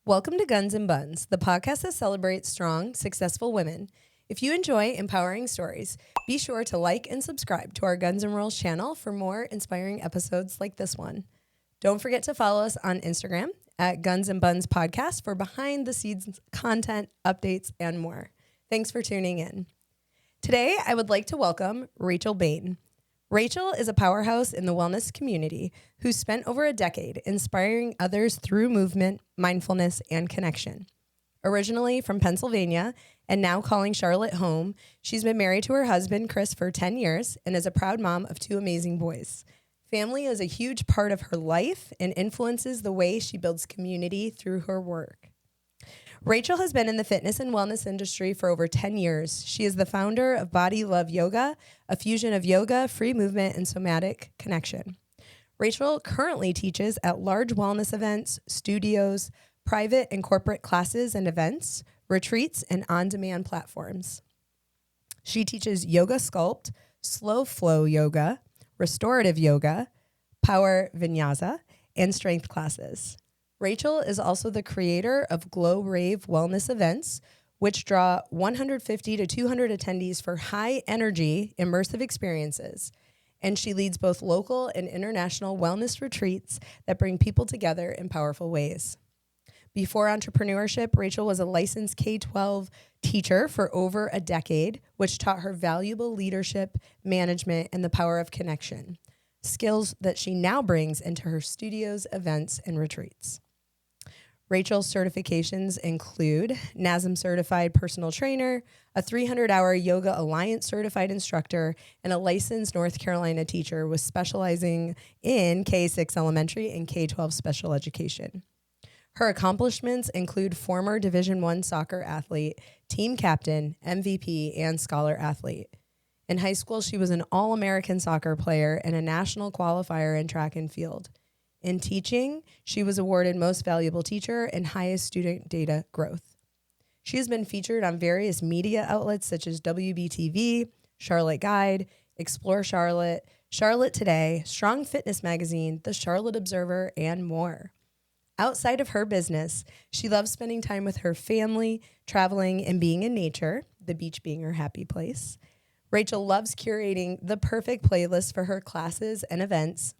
Welcome to Gunz Bunz, the podcast that celebrates strong, successful women. If you enjoy empowering stories, be sure to like and subscribe to our Gunz and Rollz channel for more inspiring episodes like this one. Don't forget to follow us on Instagram at Gunz and Bunz Podcast for behind the scenes content, updates, and more. Thanks for tuning in. Today, I would like to welcome Rachel Behn. Rachel is a powerhouse in the wellness community who spent over a decade inspiring others through movement, mindfulness, and connection. Originally from Pennsylvania and now calling Charlotte home, she's been married to her husband, Chris, for 10 years and is a proud mom of 2 amazing boys. Family is a huge part of her life and influences the way she builds community through her work. Rachel has been in the fitness and wellness industry for over 10 years. She is the founder of Bodhi Love Yoga, a fusion of yoga, free movement, and somatic connection. Rachel currently teaches at large wellness events, studios, private and corporate classes and events, retreats, and on-demand platforms. She teaches yoga sculpt, slow flow yoga, restorative yoga, power vinyasa, and strength classes. Rachel is also the creator of Glow Rave Wellness Events, which draw 150 to 200 attendees for high-energy, immersive experiences. And she leads both local and international wellness retreats that bring people together in powerful ways. Before entrepreneurship, Rachel was a licensed K-12 teacher for over a decade, which taught her valuable leadership, management, and the power of connection, skills that she now brings into her studios, events, and retreats. Rachel's certifications include NASM certified personal trainer, a 300-hour Yoga Alliance certified instructor, and a licensed North Carolina teacher with specializing in K-6 elementary and K-12 special education. Her accomplishments include former Division I soccer athlete, team captain, MVP, and scholar athlete. In high school, she was an All-American soccer player and a national qualifier in track and field. In teaching, she was awarded Most Valuable Teacher and Highest Student Data Growth. She has been featured on various media outlets such as WBTV, Charlotte Guide, Explore Charlotte, Charlotte Today, Strong Fitness Magazine, The Charlotte Observer, and more. Outside of her business, she loves spending time with her family, traveling, and being in nature, the beach being her happy place. Rachel loves curating the perfect playlist for her classes and events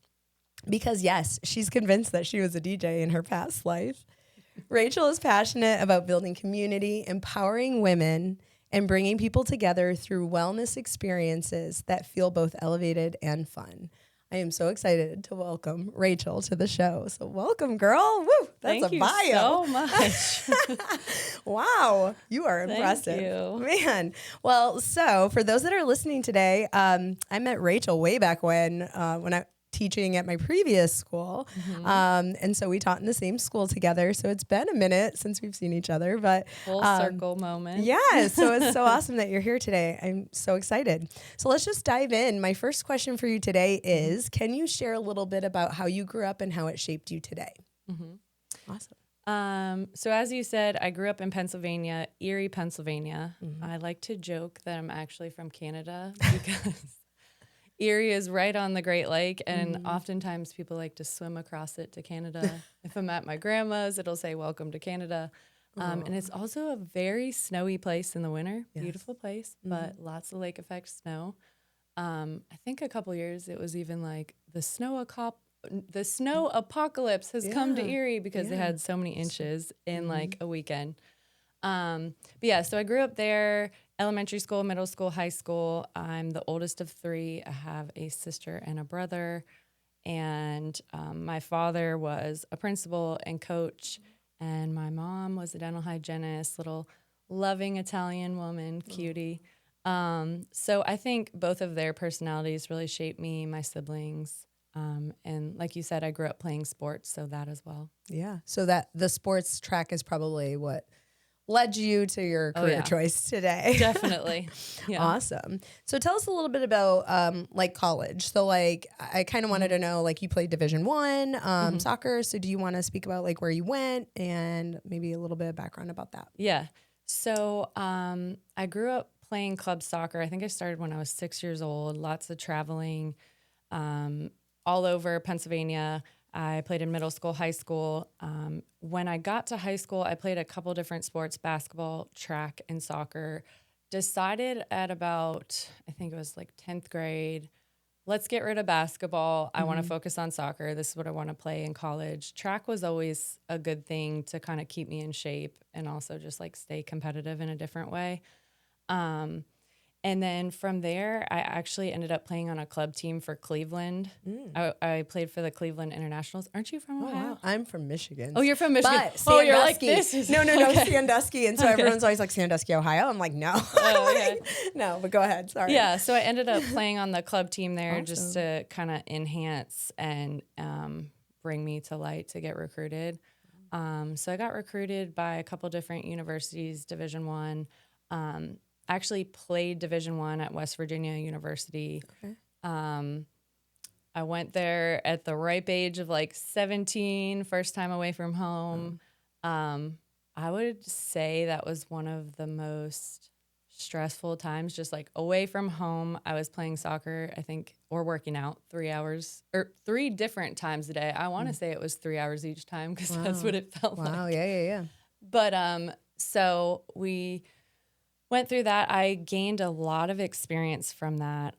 because, yes, she's convinced that she was a DJ in her past life. Rachel is passionate about building community, empowering women, and bringing people together through wellness experiences that feel both elevated and fun. I am so excited to welcome Rachel to the show. So welcome, girl. Woo, that's Thank a bio. Thank you so much. Wow, you are impressive. Thank you. Man. Well, so for those that are listening today, I met Rachel way back when I teaching at my previous school. Mm-hmm. And so we taught in the same school together. So it's been a minute since we've seen each other, but full circle moment. Yeah. So it's so awesome that you're here today. I'm so excited. So let's just dive in. My first question for you today is, can you share a little bit about how you grew up and how it shaped you today? Mm-hmm. Awesome. So as you said, I grew up in Pennsylvania, Erie, Pennsylvania. Mm-hmm. I like to joke that I'm actually from Canada because Erie is right on the Great Lake, and oftentimes people like to swim across it to Canada. If I'm at my grandma's, it'll say, "Welcome to Canada." And it's also a very snowy place in the winter. Yes. Beautiful place, but lots of lake effect snow. I think a couple years it was even like the snow apocalypse has come to Erie because they had so many inches in like a weekend. But yeah, so I grew up there, elementary school, middle school, high school. I'm the oldest of 3. I have a sister and a brother. And my father was a principal and coach. And my mom was a dental hygienist, little loving Italian woman, cutie. So I think both of their personalities really shaped me, my siblings. And like you said, I grew up playing sports, so that as well. Yeah. So that the sports track is probably what led you to your career choice today. Definitely. Yeah. Awesome. So tell us a little bit about like college. So like I kind of wanted to know, like you played Division I soccer. So do you want to speak about like where you went and maybe a little bit of background about that? Yeah. So I grew up playing club soccer. I think I started when I was 6 years old, lots of traveling all over Pennsylvania. I played in middle school, high school. When I got to high school, I played a couple different sports, basketball, track, and soccer. Decided at about, I think it was like 10th grade, let's get rid of basketball. I want to focus on soccer. This is what I want to play in college. Track was always a good thing to kind of keep me in shape and also just like stay competitive in a different way. And then from there, I actually ended up playing on a club team for Cleveland. I played for the Cleveland Internationals. Aren't you from Ohio? Wow. I'm from Michigan. Oh, you're from Michigan. But oh, you're like, Sandusky. this is... No, okay. Sandusky. And so everyone's always like, Sandusky, Ohio? I'm like, no. Oh, okay. No, but go ahead. Sorry. Yeah, so I ended up playing on the club team there just to kind of enhance and bring me to light to get recruited. So I got recruited by a couple different universities, Division I. Actually played Division I at West Virginia University. Okay. I went there at the ripe age of like 17, first time away from home. I would say that was one of the most stressful times, just like away from home. I was playing soccer, I think, or working out 3 hours or 3 different times a day. I want to say it was 3 hours each time because that's what it felt like. Wow, yeah. But so we went through that. I gained a lot of experience from that.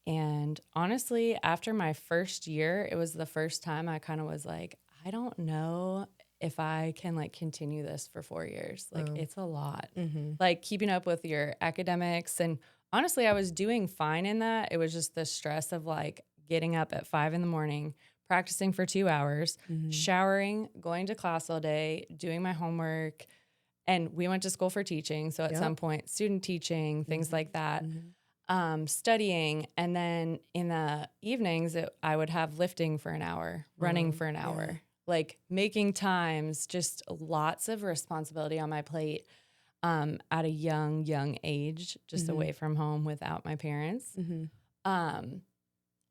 And honestly, after my first year, it was the first time I kind of was like, I don't know if I can like continue this for 4 years. Like it's a lot. Like keeping up with your academics. And honestly, I was doing fine in that. It was just the stress of like getting up at 5 a.m, practicing for 2 hours, showering, going to class all day, doing my homework. And we went to school for teaching. So at some point, student teaching, things like that, studying. And then in the evenings, I would have lifting for an hour, running for an hour, like making times, just lots of responsibility on my plate at a young age, just away from home without my parents.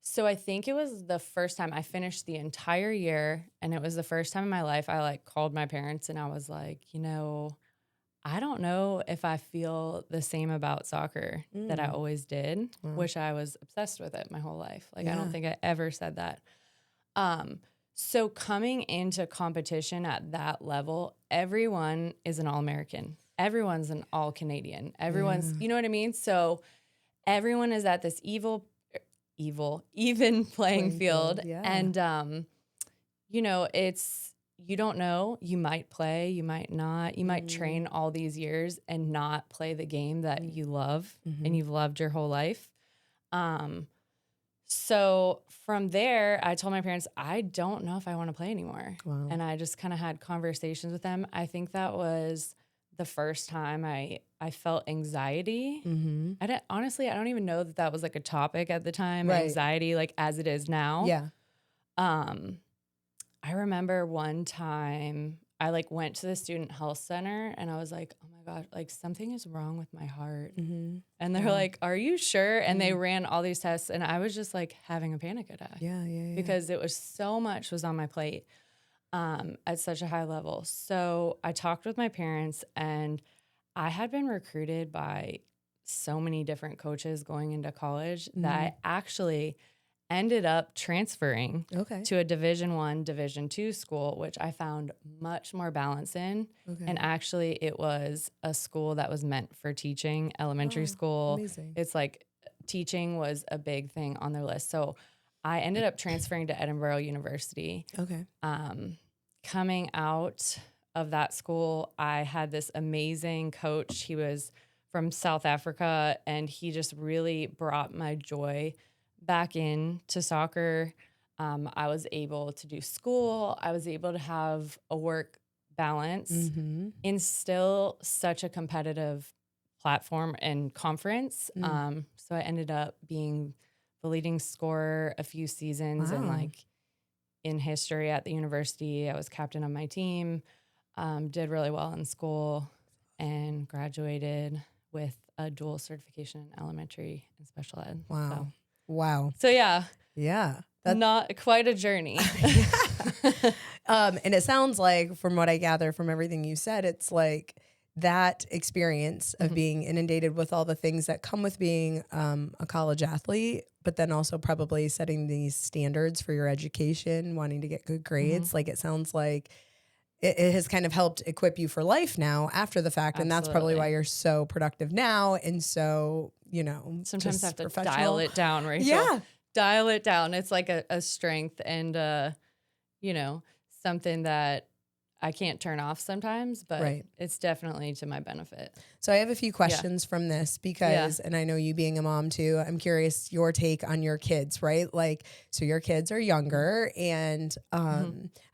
So I think it was the first time I finished the entire year. And it was the first time in my life I like called my parents and I was like, I don't know if I feel the same about soccer that I always did, which I was obsessed with it my whole life. Like, I don't think I ever said that. So coming into competition at that level, everyone is an All-American. Everyone's an All-Canadian. Everyone's, you know what I mean? So everyone is at this even playing field. And, it's, you don't know, you might play, you might not, you might train all these years and not play the game that you love and you've loved your whole life. So from there, I told my parents, I don't know if I want to play anymore. Wow. And I just kind of had conversations with them. I think that was the first time I felt anxiety. I don't even know that was like a topic at the time, anxiety, like as it is now. Yeah. I remember one time I like went to the student health center and I was like, oh my gosh, like something is wrong with my heart. And they're like, are you sure? And they ran all these tests and I was just like having a panic attack. Yeah. Because it was so much was on my plate at such a high level. So I talked with my parents and I had been recruited by so many different coaches going into college that I actually ended up transferring to a Division I, Division II school, which I found much more balance in. And actually it was a school that was meant for teaching, elementary school. Amazing. It's like teaching was a big thing on their list. So I ended up transferring to Edinburgh University. Coming out of that school, I had this amazing coach. He was from South Africa and he just really brought my joy back into soccer. I was able to do school. I was able to have a work balance in still such a competitive platform and conference. So I ended up being the leading scorer a few seasons and like in history at the university. I was captain of my team, did really well in school and graduated with a dual certification in elementary and special ed. Wow. Wow. So yeah. Yeah. Not quite a journey. And it sounds like from what I gather from everything you said, it's like that experience of being inundated with all the things that come with being a college athlete, but then also probably setting these standards for your education, wanting to get good grades. Like it sounds like it has kind of helped equip you for life now after the fact. And that's probably why you're so productive now. And so, sometimes I have to dial it down, Rachel. Yeah. Dial it down. It's like a strength and, something that I can't turn off sometimes, but it's definitely to my benefit. So I have a few questions from this because, and I know you being a mom too, I'm curious your take on your kids, right? Like, so your kids are younger and, I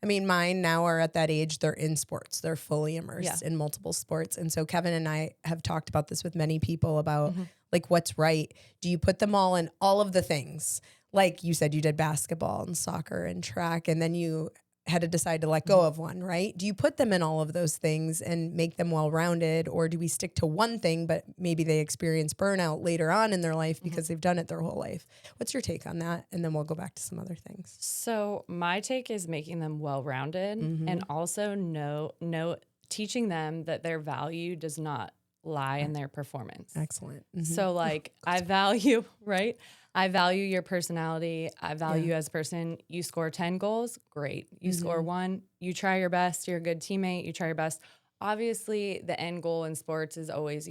mean, mine now are at that age, they're in sports, they're fully immersed in multiple sports. And so Kevin and I have talked about this with many people about like, what's right? Do you put them all in all of the things? Like you said, you did basketball and soccer and track, and then you had to decide to let go of one, right? Do you put them in all of those things and make them well-rounded, or do we stick to one thing, but maybe they experience burnout later on in their life because they've done it their whole life? What's your take on that? And then we'll go back to some other things. So my take is making them well-rounded and also teaching them that their value does not lie in their performance. Excellent. So like I value your personality. I value you as a person. You score 10 goals, great. You score 1, you try your best. You're a good teammate. You try your best. Obviously, the end goal in sports is always,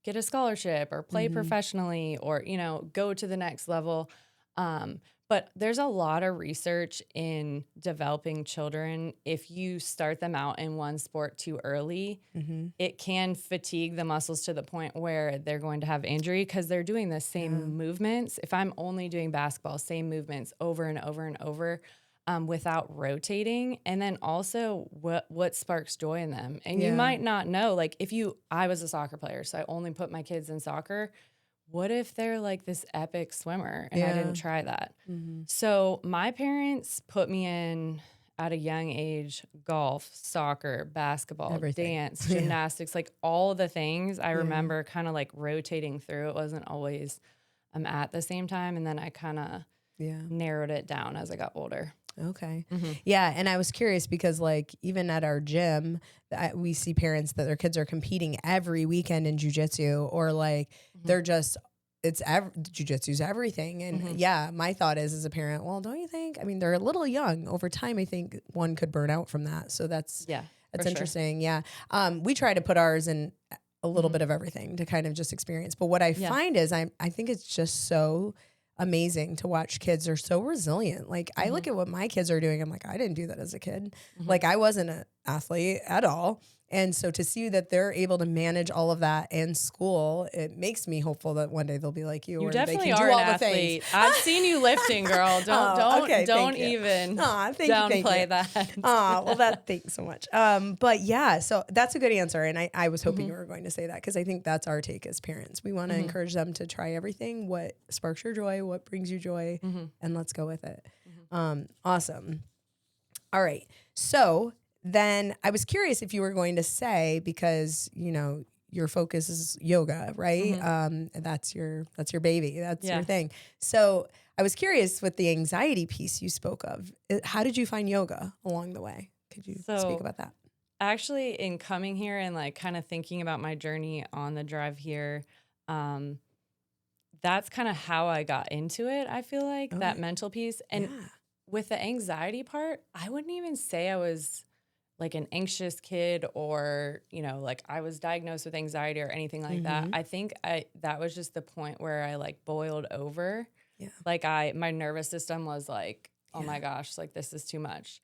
get a scholarship or play professionally or, go to the next level. But there's a lot of research in developing children. If you start them out in one sport too early, it can fatigue the muscles to the point where they're going to have injury because they're doing the same movements. If I'm only doing basketball, same movements over and over and over without rotating. And then also what sparks joy in them. And you might not know, like I was a soccer player, so I only put my kids in soccer. What if they're like this epic swimmer and I didn't try that? So my parents put me in at a young age, golf, soccer, basketball, dance, gymnastics, like all the things. I remember kind of like rotating through. It wasn't always at the same time. And then I kind of narrowed it down as I got older. Okay. Yeah. And I was curious because like even at our gym, we see parents that their kids are competing every weekend in jujitsu or like they're just, jujitsu's everything. And my thought is as a parent, well, don't you think, I mean, they're a little young over time. I think one could burn out from that. So that's interesting. Sure. Yeah. We try to put ours in a little bit of everything to kind of just experience. But what I find is I think it's just so amazing to watch kids. They're so resilient. Like I look at what my kids are doing. I'm like, I didn't do that as a kid. Like I wasn't an athlete at all. And so to see that they're able to manage all of that in school, it makes me hopeful that one day they'll be like you. You or definitely they can are do all an the athlete. things. I've seen you lifting, girl. Don't even downplay that. Well, thanks so much. But yeah, so that's a good answer. And I was hoping you were going to say that because I think that's our take as parents. We want to encourage them to try everything. What sparks your joy? What brings you joy? And let's go with it. Awesome. All right. So then I was curious if you were going to say, because, your focus is yoga, right? That's your baby. That's your thing. So I was curious with the anxiety piece you spoke of. How did you find yoga along the way? Could you speak about that? Actually, in coming here and like kind of thinking about my journey on the drive here, that's kind of how I got into it. I feel like that mental piece. And with the anxiety part, I wouldn't even say I was like an anxious kid or, like I was diagnosed with anxiety or anything like that. I think that was just the point where I like boiled over. Yeah. Like my nervous system was like, oh my gosh, like this is too much.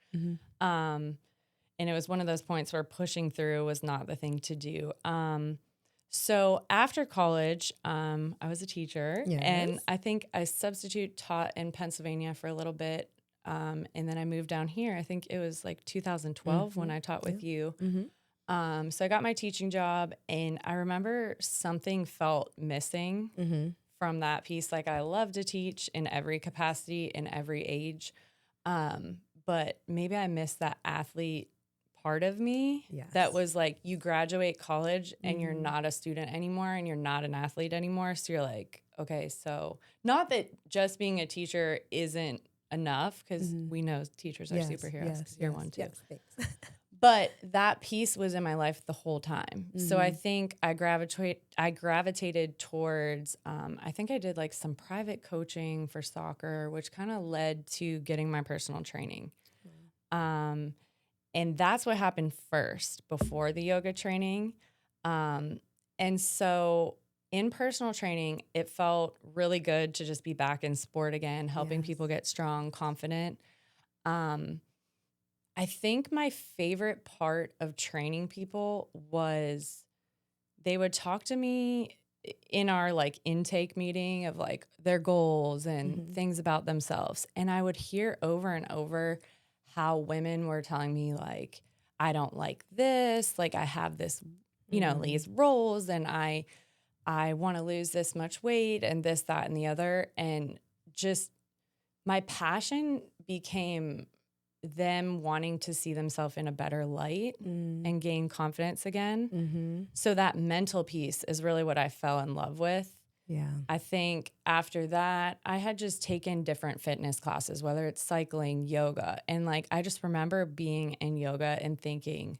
And it was one of those points where pushing through was not the thing to do. So after college, I was a teacher and I think I substitute taught in Pennsylvania for a little bit. And then I moved down here. I think it was like 2012 when I taught with you. So I got my teaching job and I remember something felt missing from that piece. Like I love to teach in every capacity, in every age. But maybe I missed that athlete part of me that was like, you graduate college and you're not a student anymore and you're not an athlete anymore. So you're like, okay, so not that just being a teacher isn't enough because we know teachers are superheroes. You're one too. But that piece was in my life the whole time. So I think I gravitated towards, I think I did like some private coaching for soccer, which kind of led to getting my personal training. And that's what happened first before the yoga training. And so in personal training, it felt really good to just be back in sport again, helping people get strong, confident. I think my favorite part of training people was they would talk to me in our like intake meeting of like their goals and things about themselves. And I would hear over and over how women were telling me like, I don't like this, like I have this, you know, these roles and I want to lose this much weight and this, that, and the other. And just my passion became them wanting to see themselves in a better light and gain confidence again. So that mental piece is really what I fell in love with. Yeah. I think after that, I had just taken different fitness classes, whether it's cycling, yoga. And like, I just remember being in yoga and thinking,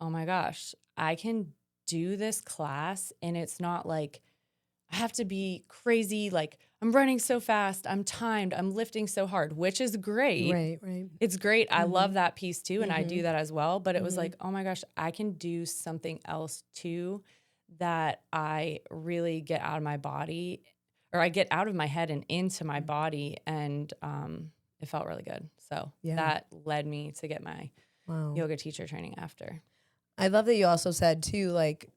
oh my gosh, I can do this class. And it's not like I have to be crazy. Like I'm running so fast, I'm timed, I'm lifting so hard, which is great. Right. It's great. I love that piece too. And I do that as well. But it was like, oh my gosh, I can do something else too that I really get out of my body, or I get out of my head and into my body. And it felt really good. So that led me to get my yoga teacher training after. I love that you also said too, like,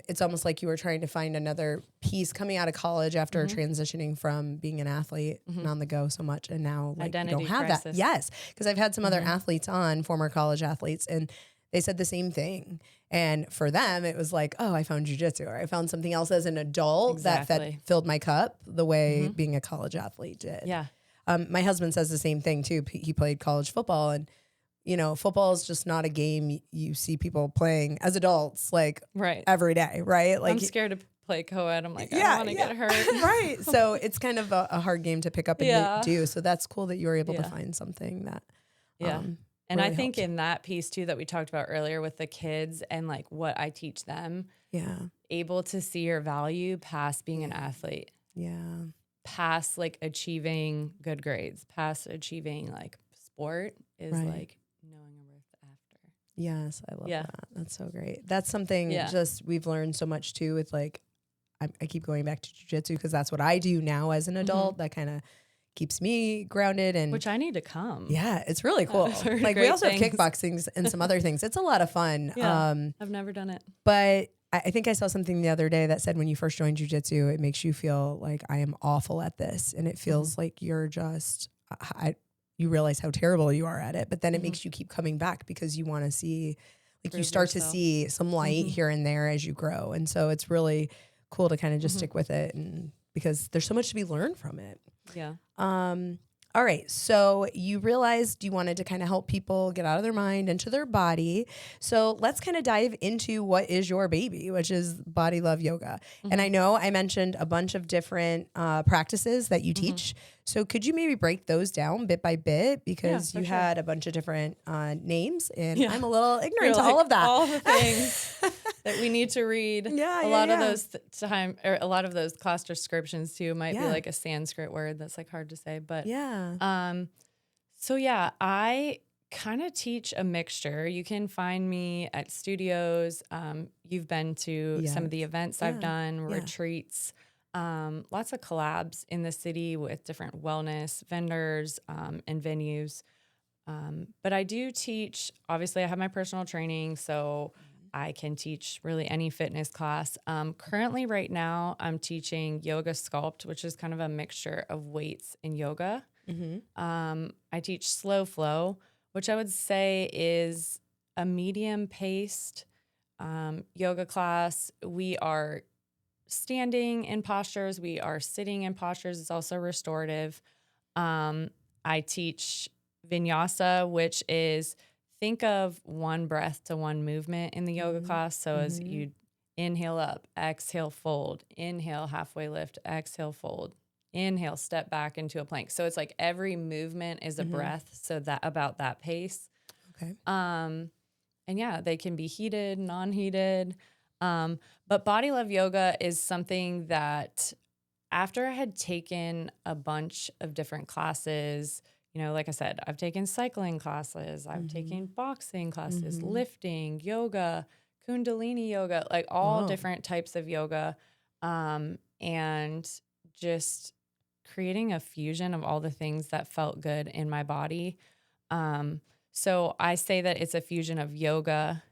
it's almost like you were trying to find another piece coming out of college after transitioning from being an athlete and on the go so much. And now like Identity you don't have crisis. that. Yes. Cause I've had some other athletes on, former college athletes, and they said the same thing. And for them, it was like, oh, I found jujitsu, or I found something else as an adult that filled my cup the way being a college athlete did. Yeah. My husband says the same thing too. He played college football, and you know, football is just not a game you see people playing as adults, like every day, right? Like I'm scared to play co-ed. I'm like, I don't want to get hurt. Right. So it's kind of a hard game to pick up and do. So that's cool that you were able to find something that, and really I think helped. in that piece too, that we talked about earlier with the kids and like what I teach them, able to see your value past being an athlete, past like achieving good grades, past achieving like sport is like knowing your worth after. Yes, I love that. That's so great. That's something just we've learned so much too with like, I keep going back to jujitsu because that's what I do now as an adult. That kind of keeps me grounded, and which I need to come. Yeah, it's really cool. Like we also have kickboxing and some other things. It's a lot of fun. I've never done it. But I think I saw something the other day that said when you first join jujitsu, it makes you feel like I am awful at this. And it feels like you're just, you realize how terrible you are at it. But then it makes you keep coming back because you want to see, like you start to see some light here and there as you grow. And so it's really cool to kind of just stick with it, and because there's so much to be learned from it. Yeah. All right. So you realized you wanted to kind of help people get out of their mind into their body. So let's kind of dive into what is your baby, which is Bodhi Love Yoga. And I know I mentioned a bunch of different practices that you teach. So could you maybe break those down bit by bit? Because you had a bunch of different names, and I'm a little ignorant to all of that. All the things that we need to read. A lot of those a lot of those class descriptions too might be like a Sanskrit word that's like hard to say, but so I kind of teach a mixture. You can find me at studios. You've been to some of the events I've done, retreats, lots of collabs in the city with different wellness vendors and venues. But I do teach, obviously I have my personal training, so I can teach really any fitness class. Currently right now I'm teaching yoga sculpt, which is kind of a mixture of weights and yoga. I teach slow flow, which I would say is a medium paced yoga class. We are standing in postures. We are sitting in postures. It's also restorative. I teach vinyasa, which is think of one breath to one movement in the yoga class. So as you inhale up, exhale, fold, inhale, halfway lift, exhale, fold. Inhale, step back into a plank. So it's like every movement is a breath. So that about that pace. Okay. yeah, they can be heated, non-heated. But Body Love Yoga is something that after I had taken a bunch of different classes, like I said, I've taken cycling classes, I've taken boxing classes, lifting, yoga, Kundalini yoga, like all different types of yoga, and just creating a fusion of all the things that felt good in my body. So I say that it's a fusion of yoga,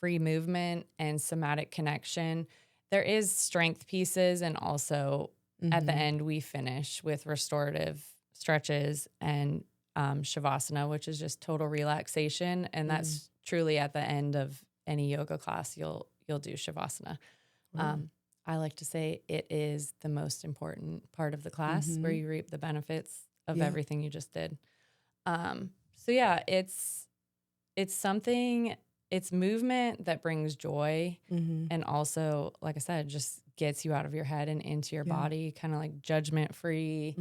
free movement, and somatic connection. There is strength pieces, and also at the end we finish with restorative stretches and shavasana, which is just total relaxation. And that's truly at the end of any yoga class, you'll do shavasana. I like to say it is the most important part of the class where you reap the benefits of everything you just did. So yeah, it's something, it's movement that brings joy and also, like I said, just gets you out of your head and into your body, kind of like judgment free.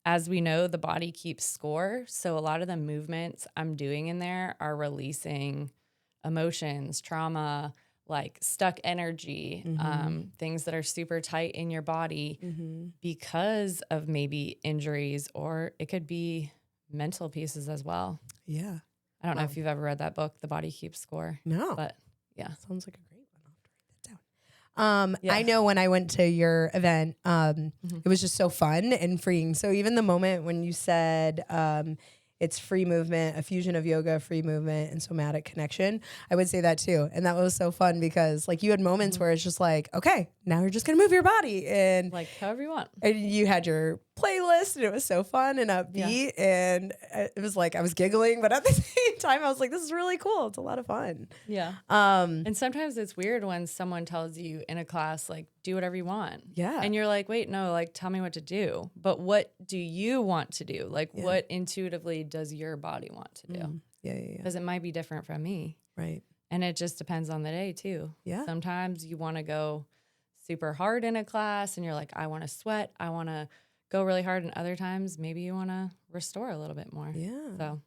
As we know, the body keeps score. So a lot of the movements I'm doing in there are releasing emotions, trauma, like stuck energy, things that are super tight in your body because of maybe injuries, or it could be mental pieces as well. Yeah. I don't know if you've ever read that book, The Body Keeps Score. No. But yeah. Sounds like a great one. I'll have to write that down. I know when I went to your event, it was just so fun and freeing. So even the moment when you said it's free movement, a fusion of yoga, free movement, and somatic connection, I would say that too. And that was so fun because like you had moments where it's just like, okay, now you're just going to move your body. And like however you want. And you had your playlist and it was so fun and upbeat. And it was like, I was giggling, but at the same time, I was like, this is really cool. It's a lot of fun. Yeah. And sometimes it's weird when someone tells you in a class, like, do whatever you want. Yeah. And you're like, wait, no, like, tell me what to do. But what do you want to do? Like, what intuitively does your body want to do? Yeah. Because it might be different from me. Right. And it just depends on the day too. Yeah. Sometimes you want to go super hard in a class and you're like, I want to sweat. I want to go really hard. And other times maybe you want to restore a little bit more. Yeah. So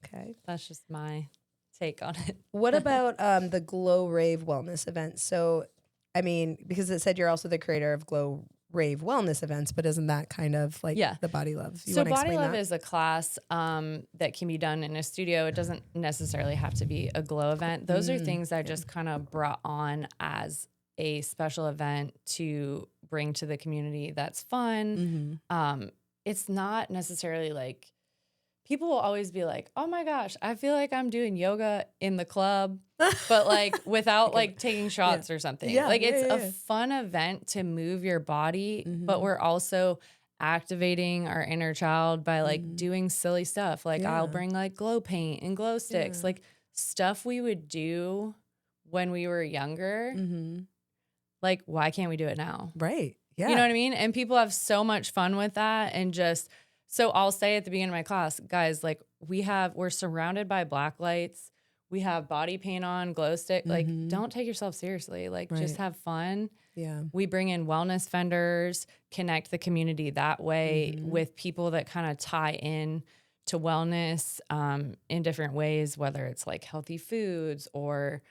okay. That's just my take on it. What about the Glow Rave Wellness Events? So, I mean, because it said you're also the creator of Glow Rave Wellness Events, but isn't that kind of like the Body Love? So Body Love is a class that can be done in a studio. It doesn't necessarily have to be a Glow event. Those are things I just kind of brought on as a special event to bring to the community that's fun. It's not necessarily like, people will always be like, oh my gosh, I feel like I'm doing yoga in the club, but like without like taking shots or something. It's a fun event to move your body, but we're also activating our inner child by like doing silly stuff. Like I'll bring like glow paint and glow sticks, like stuff we would do when we were younger. Like, why can't we do it now? Right. Yeah. You know what I mean? And people have so much fun with that. And just, so I'll say at the beginning of my class, guys, like we're surrounded by black lights. We have body paint on, glow stick. Like, don't take yourself seriously. Like, just have fun. Yeah. We bring in wellness vendors, connect the community that way with people that kind of tie in to wellness in different ways, whether it's like healthy foods or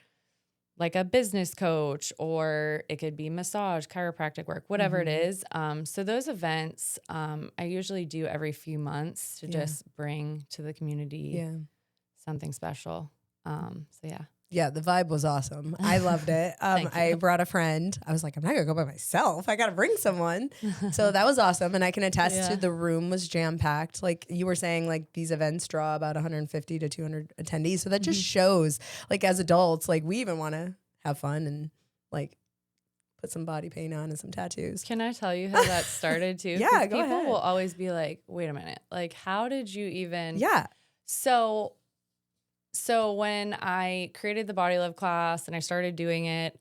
like a business coach, or it could be massage, chiropractic work, whatever it is. So those events, I usually do every few months to just bring to the community something special. So yeah. Yeah, the vibe was awesome. I loved it. I brought a friend. I was like, I'm not going to go by myself. I got to bring someone. So that was awesome. And I can attest to the room was jam-packed. Like you were saying, like these events draw about 150 to 200 attendees. So that just shows, like as adults, like we even want to have fun and like put some body paint on and some tattoos. Can I tell you how that started too? Yeah, go people ahead. will always be like, wait a minute. Like, how did you even? Yeah. So when I created the Body Love class and I started doing it,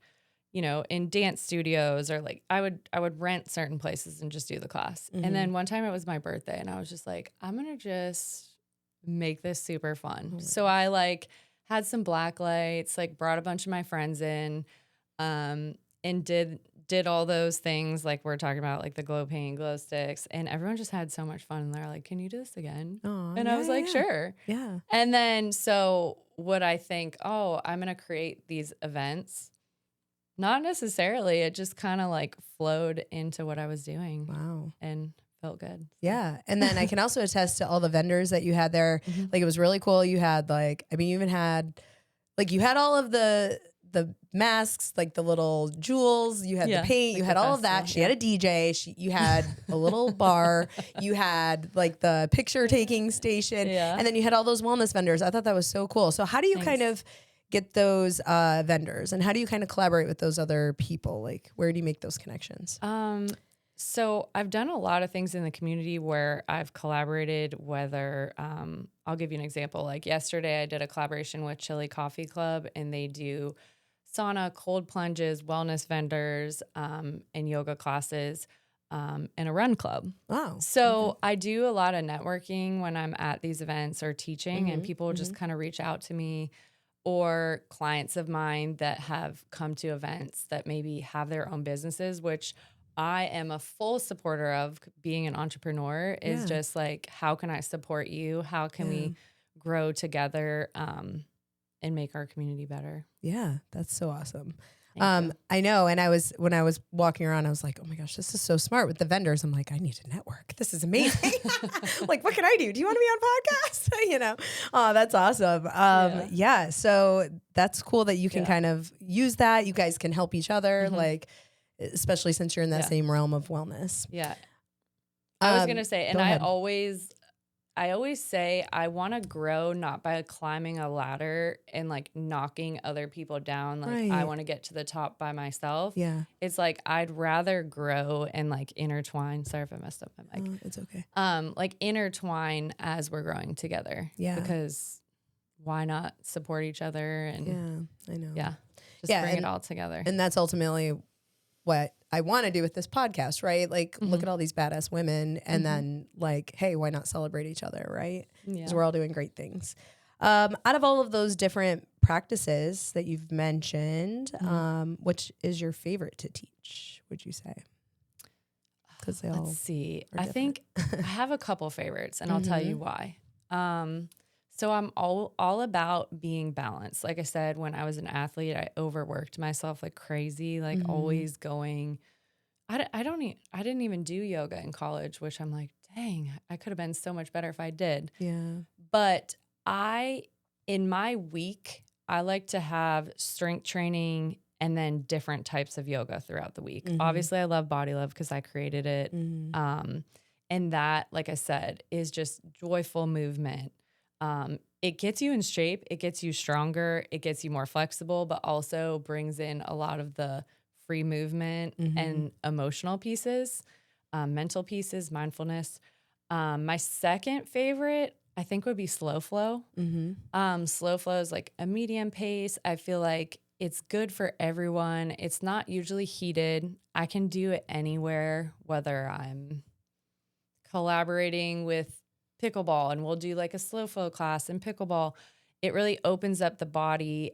you know, in dance studios or like I would rent certain places and just do the class. And then one time it was my birthday and I was just like, I'm going to just make this super fun. So I like had some black lights, like brought a bunch of my friends in and did all those things like we're talking about, like the glow paint, glow sticks, and everyone just had so much fun. And they're like, can you do this again? Oh, and I was like, sure. Yeah. And then so would I think, oh, I'm going to create these events? Not necessarily. It just kind of like flowed into what I was doing. Wow. And felt good. Yeah. And then I can also attest to all the vendors that you had there. Like, it was really cool. You had like, I mean, you even had like, you had all of the masks, like the little jewels, you had the paint, you had all of that. She had a DJ, you had a little bar, you had like the picture taking station, and then you had all those wellness vendors. I thought that was so cool. So how do you kind of get those vendors, and how do you kind of collaborate with those other people? Like, where do you make those connections? So I've done a lot of things in the community where I've collaborated, whether, I'll give you an example. Like yesterday I did a collaboration with Chili Coffee Club, and they do sauna, cold plunges, wellness vendors, and yoga classes, and a run club. Wow. So I do a lot of networking when I'm at these events or teaching, and people just kind of reach out to me, or clients of mine that have come to events that maybe have their own businesses, which I am a full supporter of. Being an entrepreneur is just like, how can I support you? How can we grow together and make our community better? Yeah, that's so awesome. I know. And when I was walking around, I was like, oh my gosh, this is so smart with the vendors. I'm like, I need to network. This is amazing. Like, what can I do? Do you want to be on podcast? You know? Oh, that's awesome. Yeah. So that's cool that you can kind of use that. You guys can help each other. Like, especially since you're in that same realm of wellness. Yeah. I was going to say, and I always say I want to grow not by climbing a ladder and like knocking other people down. Like I want to get to the top by myself. Yeah. It's like, I'd rather grow and like intertwine. Sorry if I messed up my mic. It's okay. Like intertwine as we're growing together. Yeah. Because why not support each other? And I know. Yeah. Just bring it all together. And that's ultimately what I want to do with this podcast, right? Like, look at all these badass women, and then like, hey, why not celebrate each other, right? Because we're all doing great things. Out of all of those different practices that you've mentioned, which is your favorite to teach, would you say? Because they all Let's see. I think I have a couple favorites, and I'll tell you why. So I'm all about being balanced. Like I said, when I was an athlete, I overworked myself like crazy, like always going. I didn't even do yoga in college, which I'm like, dang, I could have been so much better if I did. Yeah. But in my week, I like to have strength training and then different types of yoga throughout the week. Obviously, I love Bodhi Love because I created it. And that, like I said, is just joyful movement. It gets you in shape, it gets you stronger, it gets you more flexible, but also brings in a lot of the free movement and emotional pieces, mental pieces, mindfulness. My second favorite, I think, would be slow flow. Slow flow is like a medium pace. I feel like it's good for everyone. It's not usually heated. I can do it anywhere, whether I'm collaborating with pickleball and we'll do like a slow flow class in pickleball. It really opens up the body.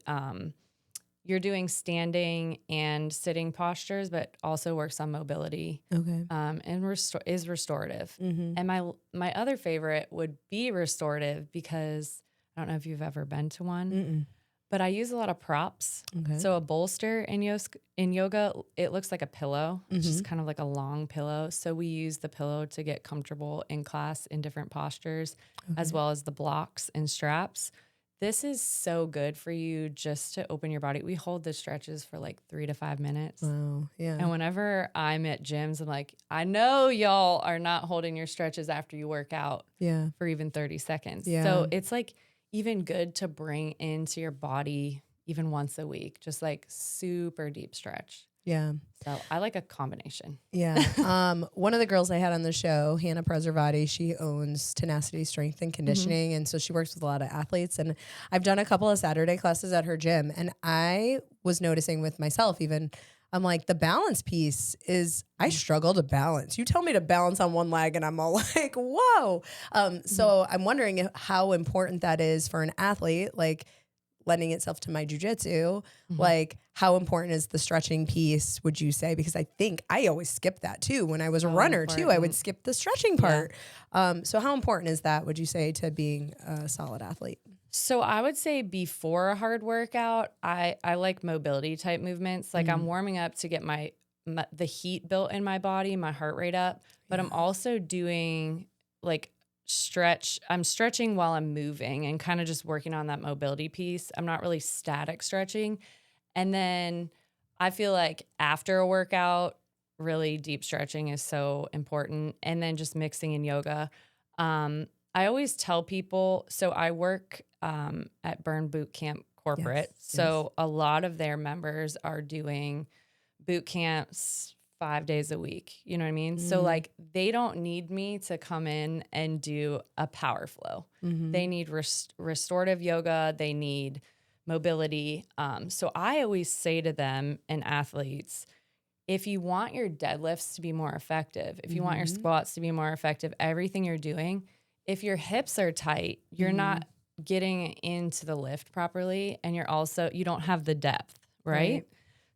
You're doing standing and sitting postures, but also works on mobility. Okay. And is restorative. And my other favorite would be restorative, because I don't know if you've ever been to one, but I use a lot of props. Okay. So a bolster in yoga, it looks like a pillow. It's just kind of like a long pillow. So we use the pillow to get comfortable in class in different postures, as well as the blocks and straps. This is so good for you just to open your body. We hold the stretches for like 3 to 5 minutes. Wow. Yeah. And whenever I'm at gyms, I'm like, I know y'all are not holding your stretches after you work out for even 30 seconds. Yeah. So it's like even good to bring into your body even once a week, just like super deep stretch. Yeah. So I like a combination. Yeah. One of the girls I had on the show, Hannah Preservati, she owns Tenacity Strength and Conditioning. And so she works with a lot of athletes. And I've done a couple of Saturday classes at her gym. And I was noticing with myself, even, I'm like, the balance piece is, I struggle to balance. You tell me to balance on one leg and I'm all like, whoa. So I'm wondering how important that is for an athlete, like lending itself to my jujitsu. Like, how important is the stretching piece, would you say? Because I think I always skip that too. When I was a runner too, I would skip the stretching part. So how important is that, would you say, to being a solid athlete? So I would say before a hard workout, I like mobility type movements. Like I'm warming up to get the heat built in my body, my heart rate up, but I'm also doing like I'm stretching while I'm moving and kind of just working on that mobility piece. I'm not really static stretching. And then I feel like after a workout, really deep stretching is so important. And then just mixing in yoga. I always tell people, so I work at Burn Boot Camp Corporate. So a lot of their members are doing boot camps 5 days a week. You know what I mean? So like they don't need me to come in and do a power flow. They need restorative yoga. They need mobility. So I always say to them and athletes, if you want your deadlifts to be more effective, if you want your squats to be more effective, everything you're doing, if your hips are tight, you're not getting into the lift properly, and you don't have the depth, right?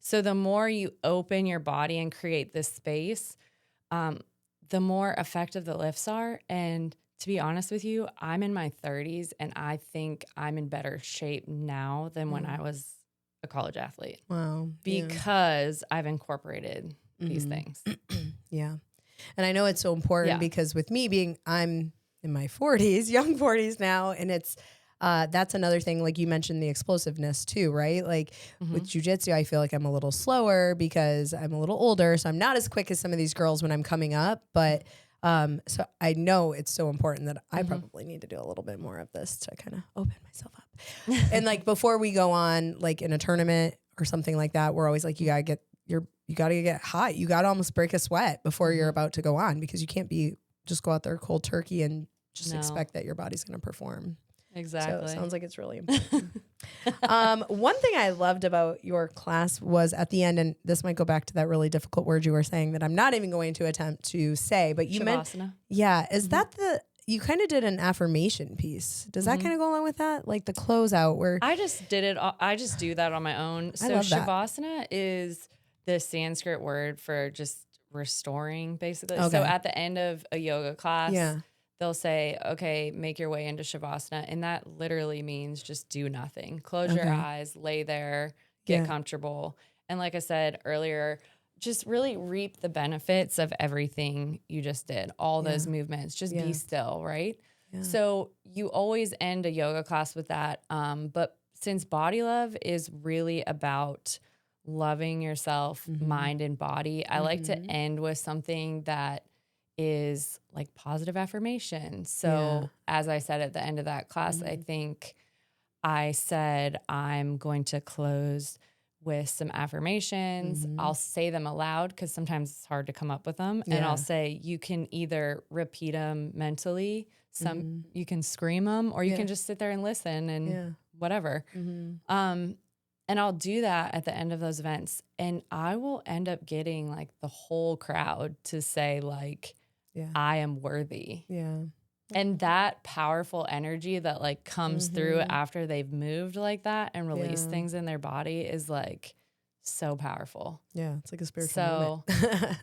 So the more you open your body and create this space, the more effective the lifts are. And to be honest with you, I'm in my 30s and I think I'm in better shape now than when I was a college athlete. Wow. Because I've incorporated these things. Yeah. And I know it's so important because with me I'm in my 40s, young 40s now, and it's that's another thing. Like you mentioned the explosiveness too, right? Like with jujitsu, I feel like I'm a little slower because I'm a little older, so I'm not as quick as some of these girls when I'm coming up. But so I know it's so important that I probably need to do a little bit more of this to kind of open myself up. And like before we go on, like in a tournament or something like that, we're always like, you gotta get hot. You gotta almost break a sweat before you're about to go on, because you can't just go out there cold turkey and just expect that your body's going to perform. Exactly. So it sounds like it's really important. One thing I loved about your class was at the end, and this might go back to that really difficult word you were saying that I'm not even going to attempt to say, but you meant, is that you kind of did an affirmation piece. Does that kind of go along with that? Like the closeout where I just did it. I just do that on my own. So Shavasana is the Sanskrit word for just restoring, basically. Okay. So at the end of a yoga class, they'll say, okay, make your way into Shavasana. And that literally means just do nothing. Close your eyes, lay there, get comfortable. And like I said earlier, just really reap the benefits of everything you just did, all those movements. Just be still, right? Yeah. So you always end a yoga class with that. But since Body Love is really about loving yourself, mind and body, I like to end with something that is like positive affirmation. So as I said at the end of that class, I think I said, I'm going to close with some affirmations. I'll say them aloud because sometimes it's hard to come up with them. And I'll say, you can either repeat them mentally, you can scream them, or you can just sit there and listen and whatever. And I'll do that at the end of those events. And I will end up getting like the whole crowd to say like, I am worthy. Yeah. And that powerful energy that like comes through after they've moved like that and released things in their body is like so powerful. Yeah. It's like a spiritual moment.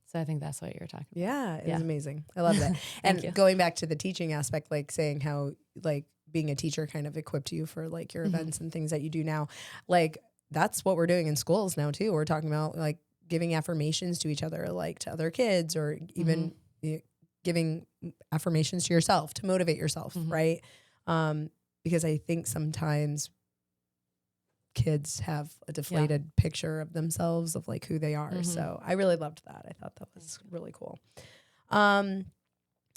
So I think that's what you're talking about. Yeah. It's amazing. I love that. And going back to the teaching aspect, like saying how like being a teacher kind of equipped you for like your events and things that you do now, like that's what we're doing in schools now too. We're talking about like giving affirmations to each other, like to other kids, or even giving affirmations to yourself to motivate yourself, right? Because I think sometimes kids have a deflated picture of themselves, of like who they are. So I really loved that. I thought that was really cool. How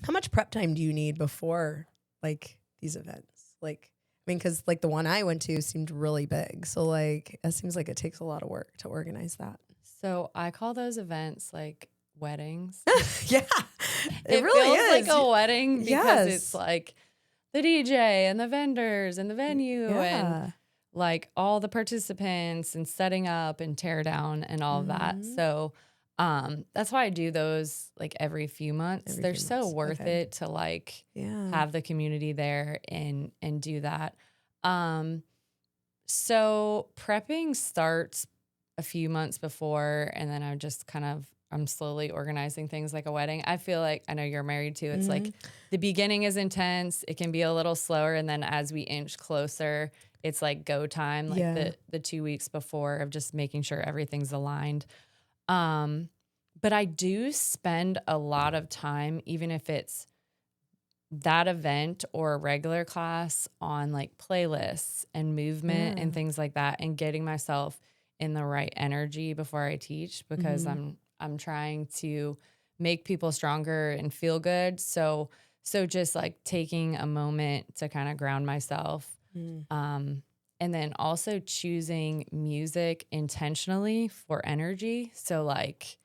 much prep time do you need before like these events? Like, I mean, because like the one I went to seemed really big. So like, it seems like it takes a lot of work to organize that. So I call those events like weddings. It really feels like a wedding because it's like the DJ and the vendors and the venue and like all the participants and setting up and tear down and all of that. So that's why I do those like every few months. They're so worth it to like have the community there and do that. So prepping starts a few months before, and then I just kind of I'm slowly organizing things like a wedding. I feel like, I know you're married too. It's like the beginning is intense. It can be a little slower. And then as we inch closer, it's like go time, like the 2 weeks before of just making sure everything's aligned. But I do spend a lot of time, even if it's that event or a regular class, on like playlists and movement and things like that, and getting myself in the right energy before I teach, because I'm trying to make people stronger and feel good. So just like taking a moment to kind of ground myself. And then also choosing music intentionally for energy. So like,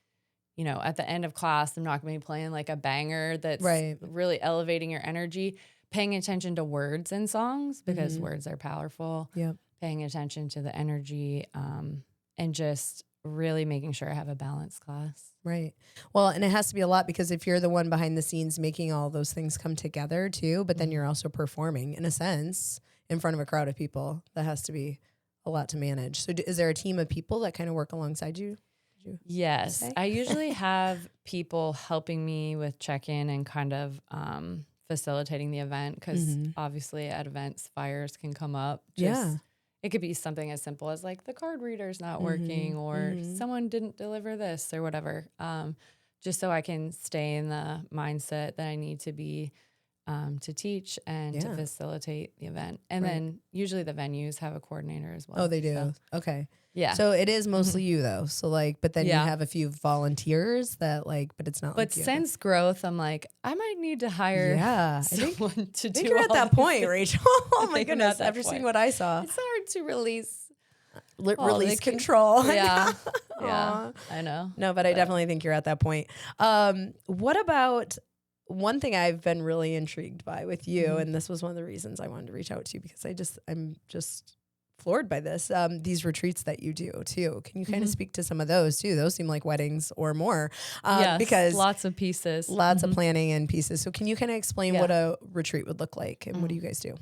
you know, at the end of class, I'm not going to be playing like a banger that's really elevating your energy. Paying attention to words in songs, because words are powerful. Yep. Paying attention to the energy, and just really making sure I have a balanced class. Right. Well, and it has to be a lot, because if you're the one behind the scenes making all those things come together too, but then you're also performing in a sense in front of a crowd of people, that has to be a lot to manage. So is there a team of people that kind of work alongside you? Yes. I usually have people helping me with check-in and kind of facilitating the event, because obviously at events, fires can come up. It could be something as simple as like the card reader's not working, or someone didn't deliver this or whatever. Just so I can stay in the mindset that I need to be to teach and to facilitate the event. And then usually the venues have a coordinator as well. Oh, they do. So. Okay. Yeah. So it is mostly you though. So like, but then you have a few volunteers that like, but it's not. But like since growth, I'm like, I might need to hire someone to do. I think you're at that point, Rachel. Oh my goodness! After point. seeing what I saw, it's hard to release control. Yeah, yeah, I know. No, but I definitely think you're at that point. What about one thing I've been really intrigued by with you, and this was one of the reasons I wanted to reach out to you, because I'm just floored by this. These retreats that you do too. Can you kind of speak to some of those too? Those seem like weddings or more. Yes, because lots of pieces, lots of planning and pieces. So can you kind of explain what a retreat would look like, and what do you guys do?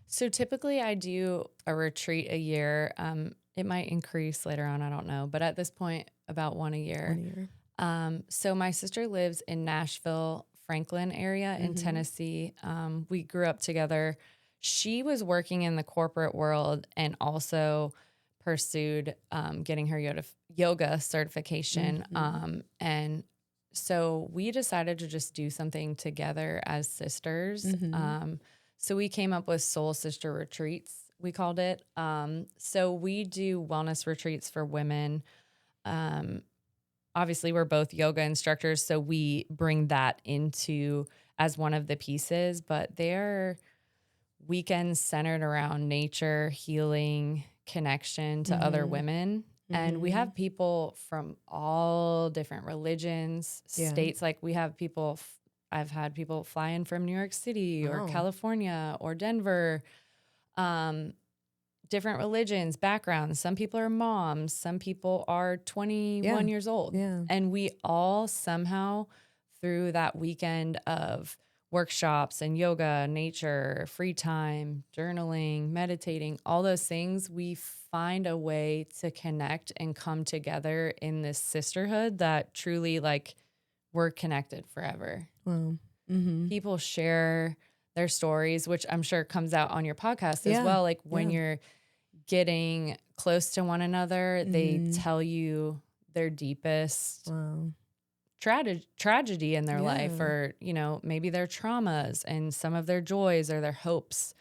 So typically I do a retreat a year. It might increase later on, I don't know. But at this point, about one a year. So my sister lives in Nashville, Franklin area in Tennessee. We grew up together. She was working in the corporate world and also pursued getting her yoga certification. And so we decided to just do something together as sisters. So we came up with Soul Sister Retreats, we called it. So we do wellness retreats for women. Obviously, we're both yoga instructors, so we bring that into as one of the pieces, but they're weekends centered around nature, healing, connection to other women. And we have people from all different religions, states. Like we have people, I've had people fly in from New York City or California or Denver, different religions, backgrounds. Some people are moms, some people are 21 years old. And we all somehow, through that weekend of workshops and yoga, nature, free time, journaling, meditating, all those things, we find a way to connect and come together in this sisterhood that truly, like, we're connected forever. Wow. People share their stories, which I'm sure comes out on your podcast as well. Like when you're getting close to one another, they tell you their deepest tragedy in their life, or, you know, maybe their traumas and some of their joys or their hopes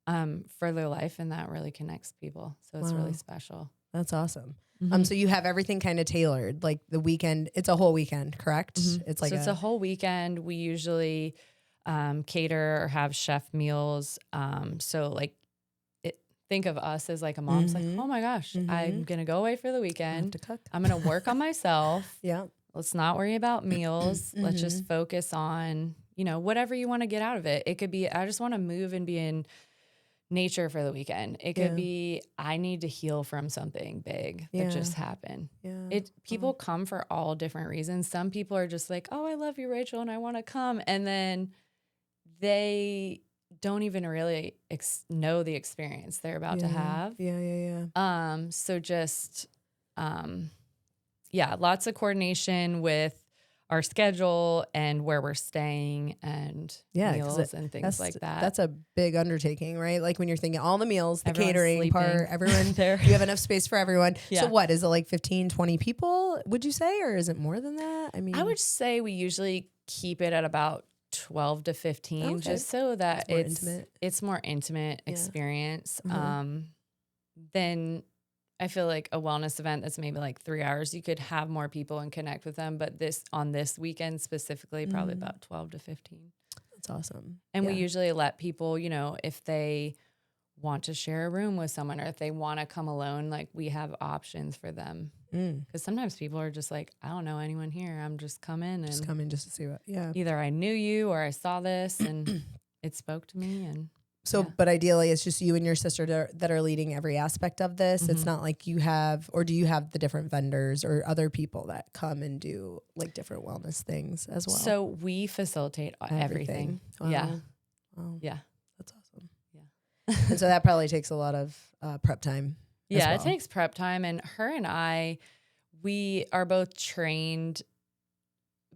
for their life. And that really connects people. So it's really special. That's awesome. So you have everything kind of tailored, like the weekend, it's a whole weekend, correct? It's like it's a whole weekend. We usually cater or have chef meals. So like, think of us as like a mom's like, oh my gosh, I'm going to go away for the weekend. I have to cook. I'm going to work on myself. Yeah. Let's not worry about meals. Let's just focus on, you know, whatever you want to get out of it. It could be, I just want to move and be in nature for the weekend. It could be, I need to heal from something big that just happened. People come for all different reasons. Some people are just like, oh, I love you, Rachel, and I want to come. And then they don't even really know the experience they're about to have. So just, yeah, lots of coordination with our schedule and where we're staying and meals and things like that. That's a big undertaking, right? Like when you're thinking all the meals, the Everyone's catering sleeping part, everyone there. You have enough space for everyone. Yeah. So what, is it like 15, 20 people, would you say, or is it more than that? I mean, I would say we usually keep it at about 12 to 15, just so that it's more intimate experience. Then I feel like a wellness event that's maybe like 3 hours, you could have more people and connect with them. But on this weekend specifically, probably about 12 to 15. That's awesome. And we usually let people, if they want to share a room with someone or if they want to come alone, like we have options for them. Because sometimes people are just like, I don't know anyone here. I'm just coming just to see what, either I knew you or I saw this and it spoke to me. And so, but ideally it's just you and your sister that are leading every aspect of this. It's not like you have, or do you have the different vendors or other people that come and do like different wellness things as well? So we facilitate everything. Wow. Yeah. Wow. Yeah. That's awesome. Yeah. And so that probably takes a lot of prep time. Yeah, it takes prep time. And her and I, we are both trained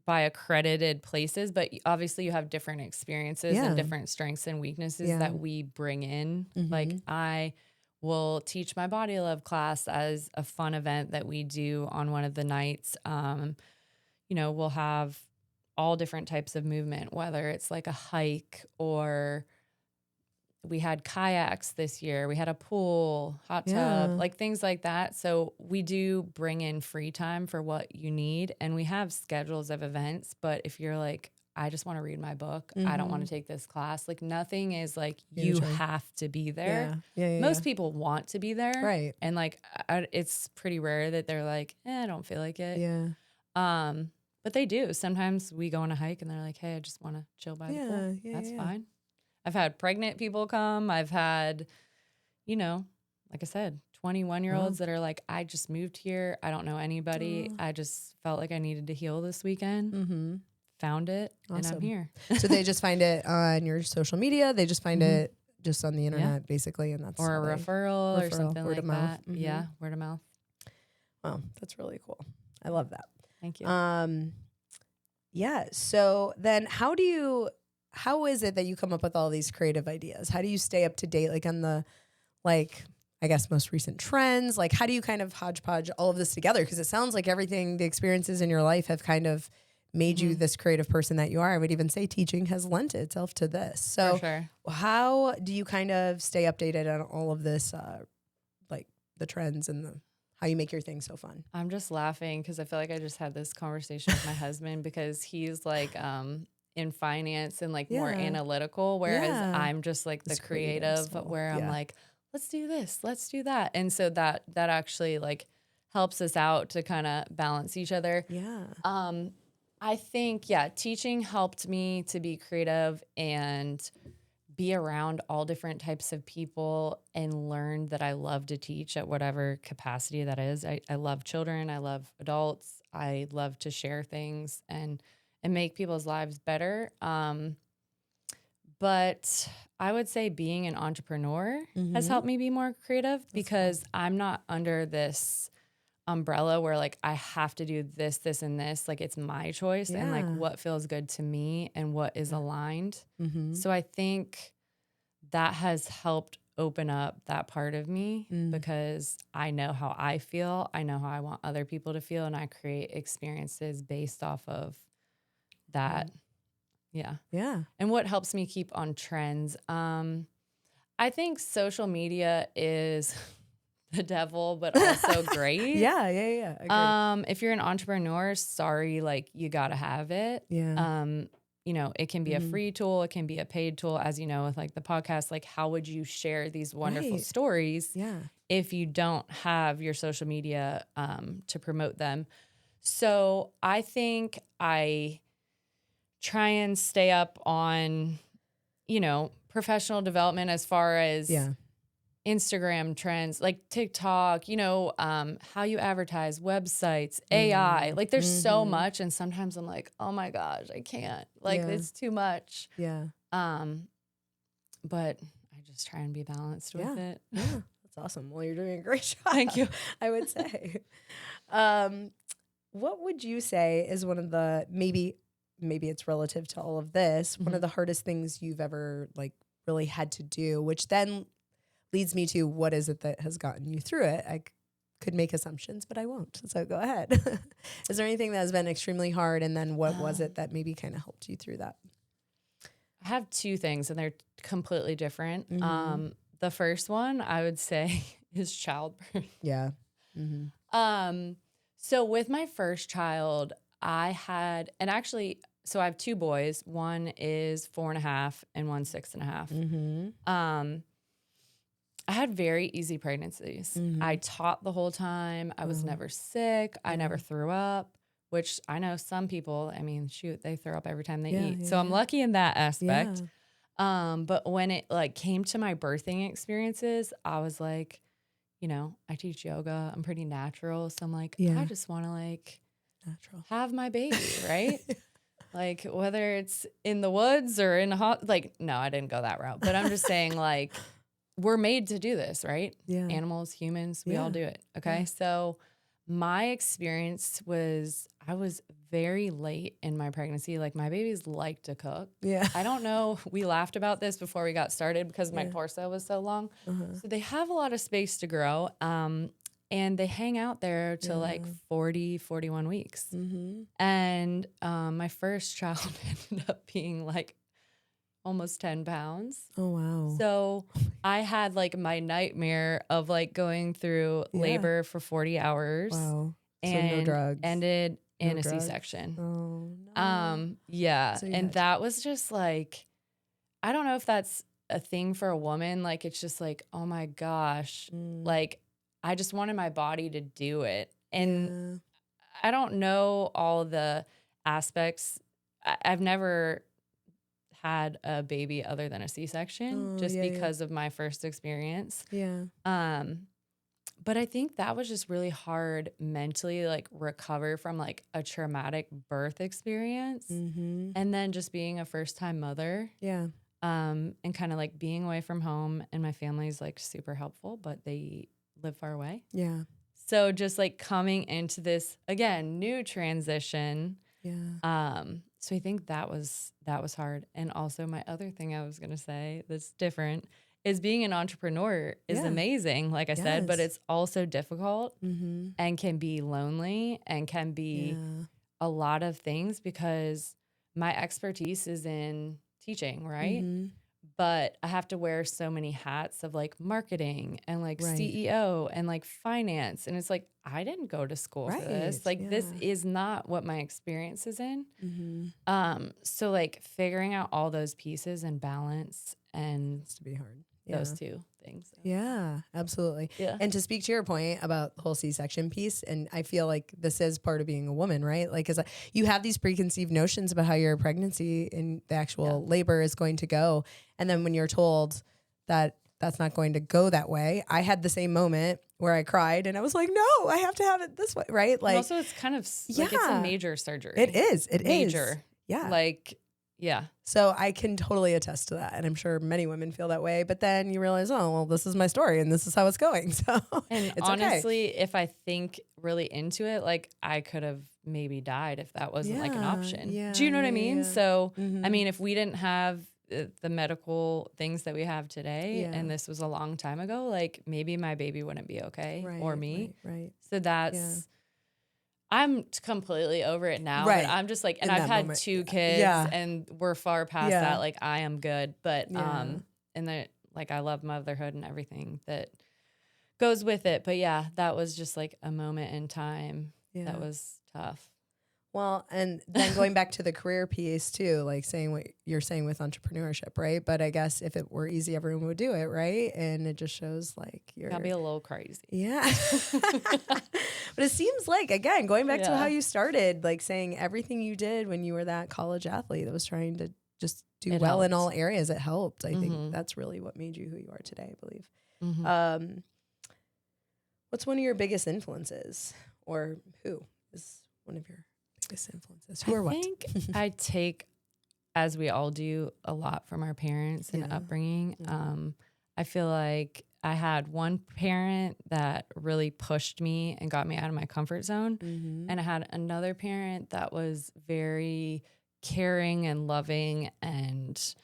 by accredited places, but obviously you have different experiences and different strengths and weaknesses that we bring in. Like I will teach my Bodhi Love class as a fun event that we do on one of the nights. We'll have all different types of movement, whether it's like a hike or we had kayaks this year. We had a pool, hot tub, like things like that. So we do bring in free time for what you need. And we have schedules of events. But if you're like, I just want to read my book, I don't want to take this class, like nothing is like you have to be there. Most people want to be there. Right. And like, it's pretty rare that they're like, I don't feel like it. Yeah. But they do. Sometimes we go on a hike and they're like, hey, I just want to chill by the pool. That's fine. I've had pregnant people come. I've had, like I said, 21-year-olds that are like, I just moved here. I don't know anybody. I just felt like I needed to heal this weekend. Found it, and I'm here. So they just find it on your social media. They just find it just on the internet, basically, and that's or a referral or something word like of mouth. that. Yeah, word of mouth. Wow, that's really cool. I love that. Thank you. Yeah. So then, how is it that you come up with all these creative ideas? How do you stay up to date, like on the, like, I guess most recent trends? Like, how do you kind of hodgepodge all of this together? Because it sounds like everything, the experiences in your life have kind of made you this creative person that you are. I would even say teaching has lent itself to this. So For sure. How do you kind of stay updated on all of this, like the trends and how you make your thing so fun? I'm just laughing because I feel like I just had this conversation with my husband because he's like in finance and like more analytical, whereas I'm just like the creative where I'm like, let's do this, let's do that. And so that actually like helps us out to kind of balance each other. Yeah. I think, teaching helped me to be creative and be around all different types of people and learn that I love to teach at whatever capacity that is. I love children. I love adults. I love to share things and make people's lives better. But I would say being an entrepreneur has helped me be more creative because I'm not under this umbrella where like I have to do this, this, and this. Like it's my choice and like what feels good to me and what is aligned. So I think that has helped open up that part of me because I know how I feel. I know how I want other people to feel, and I create experiences based off of that. Yeah. And what helps me keep on trends? I think social media is the devil, but also great. Yeah. If you're an entrepreneur, sorry, like you gotta have it. It can be a free tool, it can be a paid tool, as you know, with like the podcast. Like, how would you share these wonderful stories if you don't have your social media to promote them? So I think I try and stay up on, professional development as far as Instagram trends, like TikTok, how you advertise, websites, AI. Like there's so much. And sometimes I'm like, oh my gosh, I can't. Like it's too much. But I just try and be balanced with it. That's awesome. Well, you're doing a great job. Thank you. I would say. what would you say is one of the, maybe it's relative to all of this, one of the hardest things you've ever like really had to do, which then leads me to what is it that has gotten you through it? I could make assumptions, but I won't. So go ahead. Is there anything that has been extremely hard? And then what was it that maybe kind of helped you through that? I have two things and they're completely different. Mm-hmm. The first one I would say is childbirth. Yeah. Mm-hmm. So with my first child, I had, and actually, so I have two boys. One is 4.5 and one's 6.5. Mm-hmm. I had very easy pregnancies. Mm-hmm. I taught the whole time. I was never sick. I never threw up, which I know some people, I mean, shoot, they throw up every time they eat. So I'm lucky in that aspect. But when it like came to my birthing experiences, I was like, you know, I teach yoga. I'm pretty natural. So I'm like, I just want to like have my baby, right? Like whether it's in the woods or in a like, no, I didn't go that route, but I'm just saying like, we're made to do this, right? Yeah. Animals, humans, we all do it. Okay. So my experience was I was very late in my pregnancy. Like my babies like to cook. Yeah. I don't know. We laughed about this before we got started because my torso was so long. So they have a lot of space to grow. And they hang out there till like 40, 41 weeks. Mm-hmm. And my first child ended up being like almost 10 pounds. Oh, wow. So I had like my nightmare of like going through labor for 40 hours. Wow. So and no drugs. Ended in a drugs? C-section. Oh, no. Yeah. So and that was just like, I don't know if that's a thing for a woman. Like, it's just like, oh my gosh. Like, I just wanted my body to do it. And I don't know all the aspects. I've never had a baby other than a C-section because of my first experience. Yeah. But I think that was just really hard mentally, like recover from like a traumatic birth experience. Mm-hmm. And then just being a first-time mother. Yeah. And kind of like being away from home, and my family's like super helpful, but they live far away. Yeah. So just like coming into this again, new transition. Yeah. So I think that was hard. And also my other thing I was going to say that's different is being an entrepreneur is amazing, like I said, but it's also difficult and can be lonely and can be a lot of things because my expertise is in teaching, right? But I have to wear so many hats of like marketing and like CEO and like finance. And it's like, I didn't go to school for this. Like this is not what my experience is in. So like figuring out all those pieces and balance and it's to be hard. Those two things. So. Yeah, absolutely. Yeah. And to speak to your point about the whole C-section piece, and I feel like this is part of being a woman, right? Like, cause you have these preconceived notions about how your pregnancy and the actual labor is going to go. And then when you're told that that's not going to go that way, I had the same moment where I cried and I was like, no, I have to have it this way. Right. Like, and also it's kind of like it's a major surgery. It is. It major. Is. Yeah. Like, yeah. So I can totally attest to that. And I'm sure many women feel that way. But then you realize, oh, well, this is my story and this is how it's going. So and it's honestly, if I think really into it, like I could have maybe died if that wasn't like an option. Yeah, do you know what I mean? Yeah. So, I mean, if we didn't have the medical things that we have today and this was a long time ago, like maybe my baby wouldn't be okay or me. Right. So that's... I'm completely over it now, but I'm just like, and I've had two kids and we're far past that. Like I am good, but, and like, I love motherhood and everything that goes with it. But yeah, that was just like a moment in time that was tough. Well, and then going back to the career piece too, like saying what you're saying with entrepreneurship, right? But I guess if it were easy, everyone would do it, right? And it just shows like you're... That'd be a little crazy. Yeah. But it seems like, again, going back to how you started, like saying everything you did when you were that college athlete that was trying to just do well in all areas, it helped. I think that's really what made you who you are today, I believe. What's one of your biggest influences, or who is one of your biggest influences? Who or what? I think I take, as we all do, a lot from our parents and upbringing. I feel like I had one parent that really pushed me and got me out of my comfort zone. And I had another parent that was very caring and loving and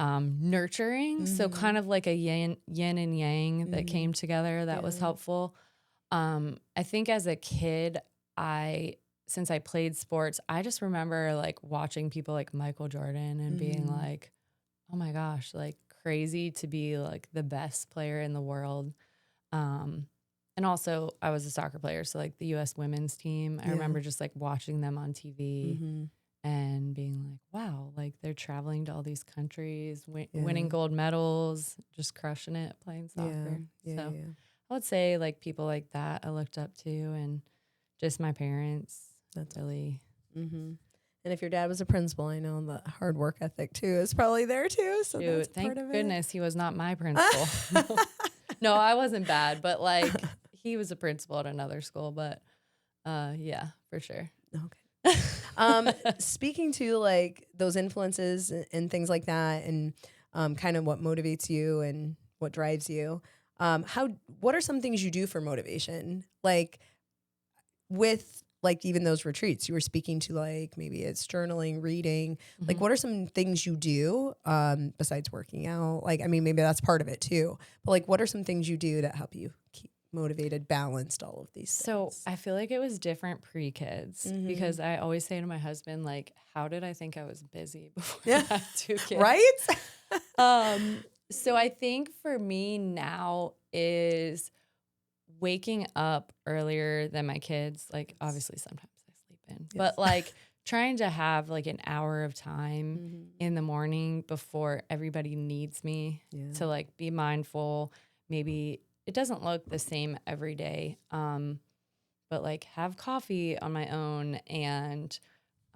nurturing. So kind of like a yin and yang that came together that was helpful. I think as a kid, since I played sports, I just remember like watching people like Michael Jordan and being like, oh my gosh, like crazy to be like the best player in the world. And also I was a soccer player. So like the US women's team, I remember just like watching them on TV and being like, wow, like they're traveling to all these countries, winning gold medals, just crushing it, playing soccer. So I would say like people like that I looked up to, and just my parents. That's really. And if your dad was a principal, I know the hard work ethic too is probably there too. So that's thank part of goodness he was not my principal. No, I wasn't bad, but like he was a principal at another school. But yeah, for sure. Okay. Speaking to like those influences and things like that, and kind of what motivates you and what drives you. What are some things you do for motivation? Like with like even those retreats you were speaking to, like maybe it's journaling, reading, like what are some things you do besides working out? Like, I mean, maybe that's part of it too, but like, what are some things you do that help you keep motivated, balanced, all of these things? So I feel like it was different pre-kids because I always say to my husband, like, how did I think I was busy before I had 2 kids? Right? So I think for me now is waking up earlier than my kids. Like obviously sometimes I sleep in, but like trying to have like an hour of time in the morning before everybody needs me to like be mindful. Maybe it doesn't look the same every day, but like have coffee on my own. And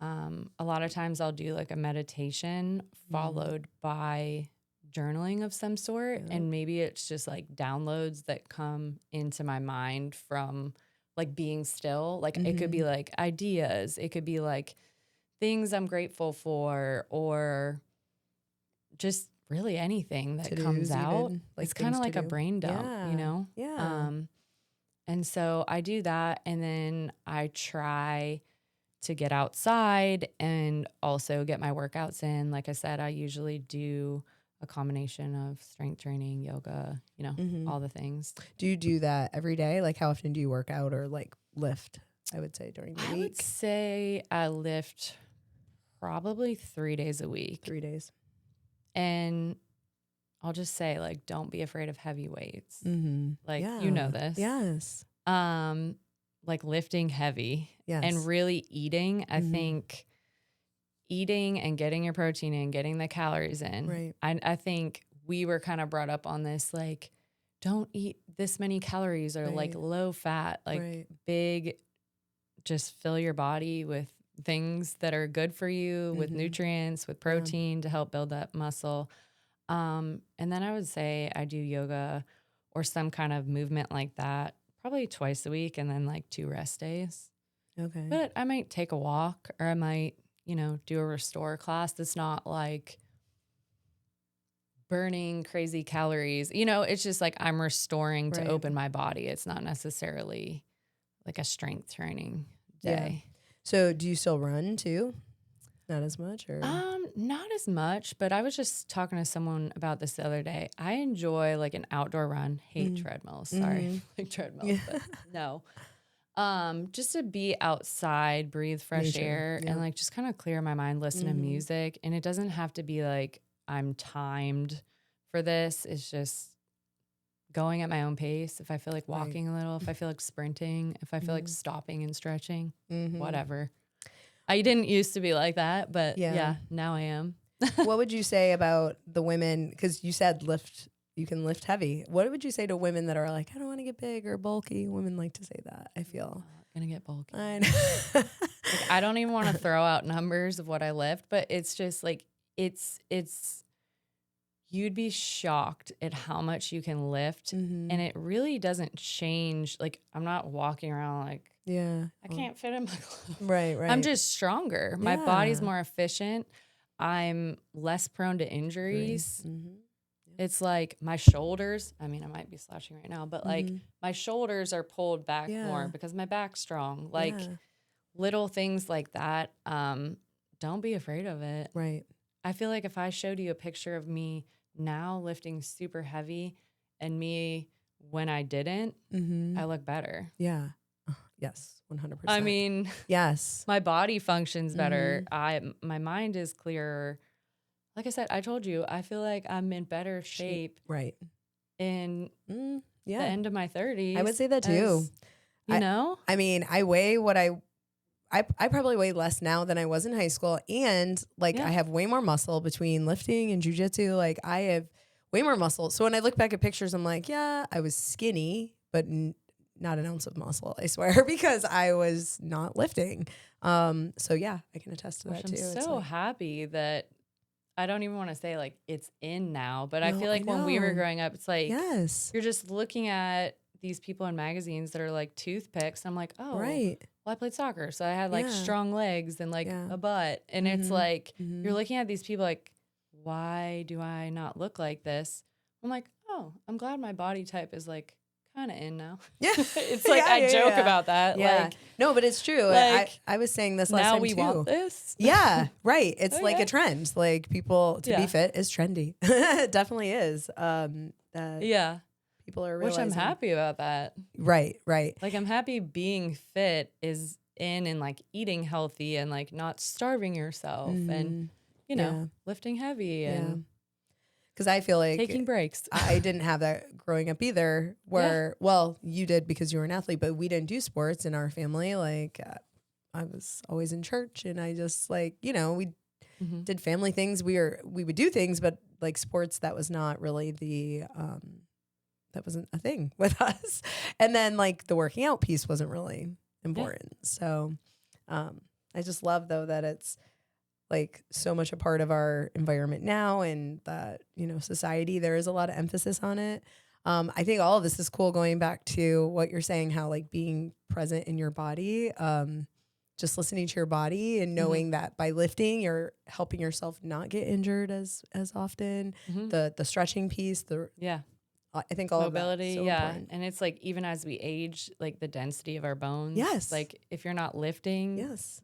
a lot of times I'll do like a meditation followed by journaling of some sort. And maybe it's just like downloads that come into my mind from like being still. Like it could be like ideas. It could be like things I'm grateful for, or just really anything that comes out. Like it's kind of like a brain dump, you know? Yeah. And so I do that. And then I try to get outside and also get my workouts in. Like I said, I usually do a combination of strength training, yoga, you know, all the things. Do you do that every day? Like how often do you work out or like lift, I would say, during the week? I would say I lift probably 3 days a week. 3 days. And I'll just say, like, don't be afraid of heavy weights. Like, you know this. Yes. Like lifting heavy and really eating. I think eating and getting your protein in, getting the calories in. Right. I think we were kind of brought up on this, like, don't eat this many calories, or like low fat, like big, just fill your body with things that are good for you, with nutrients, with protein to help build that muscle. And then I would say I do yoga or some kind of movement like that, probably twice a week, and then like 2 rest days. Okay. But I might take a walk, or I might, you know, do a restore class that's not like burning crazy calories. You know, it's just like I'm restoring to open my body. It's not necessarily like a strength training day. Yeah. So do you still run too? Not as much, or? Not as much, but I was just talking to someone about this the other day. I enjoy like an outdoor run. Hate treadmills. Sorry. Like treadmills, but no. Just to be outside, breathe fresh air, and like just kind of clear my mind, listen to music. And it doesn't have to be like I'm timed for this. It's just going at my own pace. If I feel like walking a little, if I feel like sprinting, if I feel like stopping and stretching, whatever. I didn't used to be like that, but yeah now I am. What would you say about the women? Because you said you can lift heavy. What would you say to women that are like, I don't want to get big or bulky? Women like to say that, I feel. Gonna get bulky. I know. Like, I don't even want to throw out numbers of what I lift, but it's just like, it's you'd be shocked at how much you can lift. And it really doesn't change. Like, I'm not walking around like, I can't fit in my clothes. Right. I'm just stronger. My body's more efficient. I'm less prone to injuries. It's like my shoulders, I mean, I might be slouching right now, but like my shoulders are pulled back more because my back's strong. Like little things like that. Don't be afraid of it. Right. I feel like if I showed you a picture of me now lifting super heavy and me when I didn't, I look better. Yeah. Yes. 100%. I mean, yes. my body functions better. My mind is clearer. Like I said, I told you, I feel like I'm in better shape. Right. In the end of my 30s. I would say that too. You know? I mean, I weigh what I probably weigh less now than I was in high school. And like, I have way more muscle between lifting and jujitsu. Like I have way more muscle. So when I look back at pictures, I'm like, yeah, I was skinny, but not an ounce of muscle, I swear, because I was not lifting. So yeah, I can attest to that too. I'm so happy that I don't even want to say like it's in now, but I feel like when we were growing up, it's like, you're just looking at these people in magazines that are like toothpicks. I'm like, oh, well, I played soccer. So I had like strong legs and like a butt. And it's like, you're looking at these people like, why do I not look like this? I'm like, oh, I'm glad my body type is like kind of in now. Yeah. It's like, I joke about that. Yeah. Like, no, but it's true. Like, I was saying this last time too. Now we want this? Yeah, right. It's like a trend. Like people to be fit is trendy. It definitely is. People are realizing. Which I'm happy about that. Right, right. Like I'm happy being fit is in and like eating healthy and like not starving yourself and, you know, lifting heavy and because I feel like taking breaks. I didn't have that growing up either where, well, you did because you were an athlete, but we didn't do sports in our family. Like I was always in church and I just like, you know, we did family things. We would do things, but like sports, that was not really that wasn't a thing with us. And then like the working out piece wasn't really important. So I just love though that it's like so much a part of our environment now and that, you know, society, there is a lot of emphasis on it. I think all of this is cool going back to what you're saying, how like being present in your body, just listening to your body and knowing that by lifting, you're helping yourself not get injured as often. The stretching piece, I think all mobility, of that. So important. And it's like even as we age, like the density of our bones. Yes. Like if you're not lifting,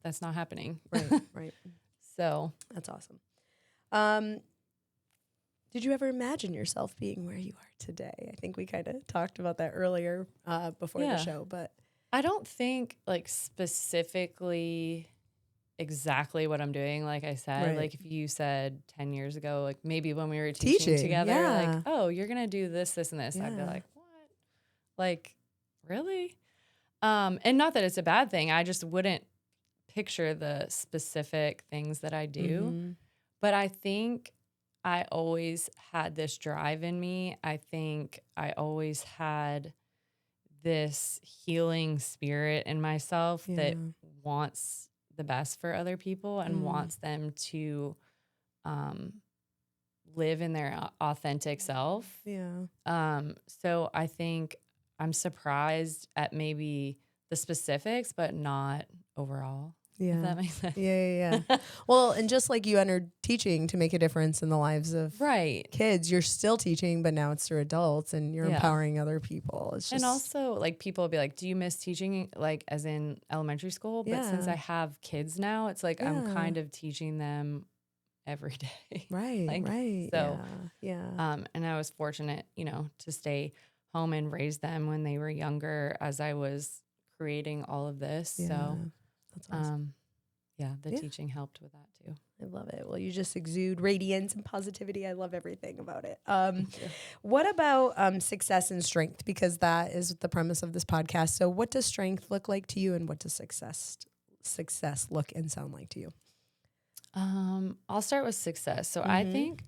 that's not happening. Right, right. So that's awesome. Did you ever imagine yourself being where you are today? I think we kind of talked about that earlier before the show, but I don't think like specifically exactly what I'm doing. Like I said, like if you said 10 years ago, like maybe when we were teaching together, like, oh, you're going to do this, this, and this. I'd be like, what? Like, really? And not that it's a bad thing. I just wouldn't picture the specific things that I do. But I think I always had this drive in me. I think I always had this healing spirit in myself that wants the best for other people and wants them to live in their authentic self. So I think I'm surprised at maybe the specifics, but not overall. If that makes sense. Yeah. Well, and just like you entered teaching to make a difference in the lives of kids, you're still teaching, but now it's through adults and you're empowering other people. It's just, and also like people will be like, do you miss teaching like as in elementary school? But since I have kids now, it's like I'm kind of teaching them every day. Right, like, right. So, and I was fortunate, you know, to stay home and raise them when they were younger as I was creating all of this. So that's awesome. The teaching helped with that too. I love it. Well, you just exude radiance and positivity. I love everything about it. What about success and strength? Because that is the premise of this podcast. So what does strength look like to you and what does success look and sound like to you? I'll start with success. So I think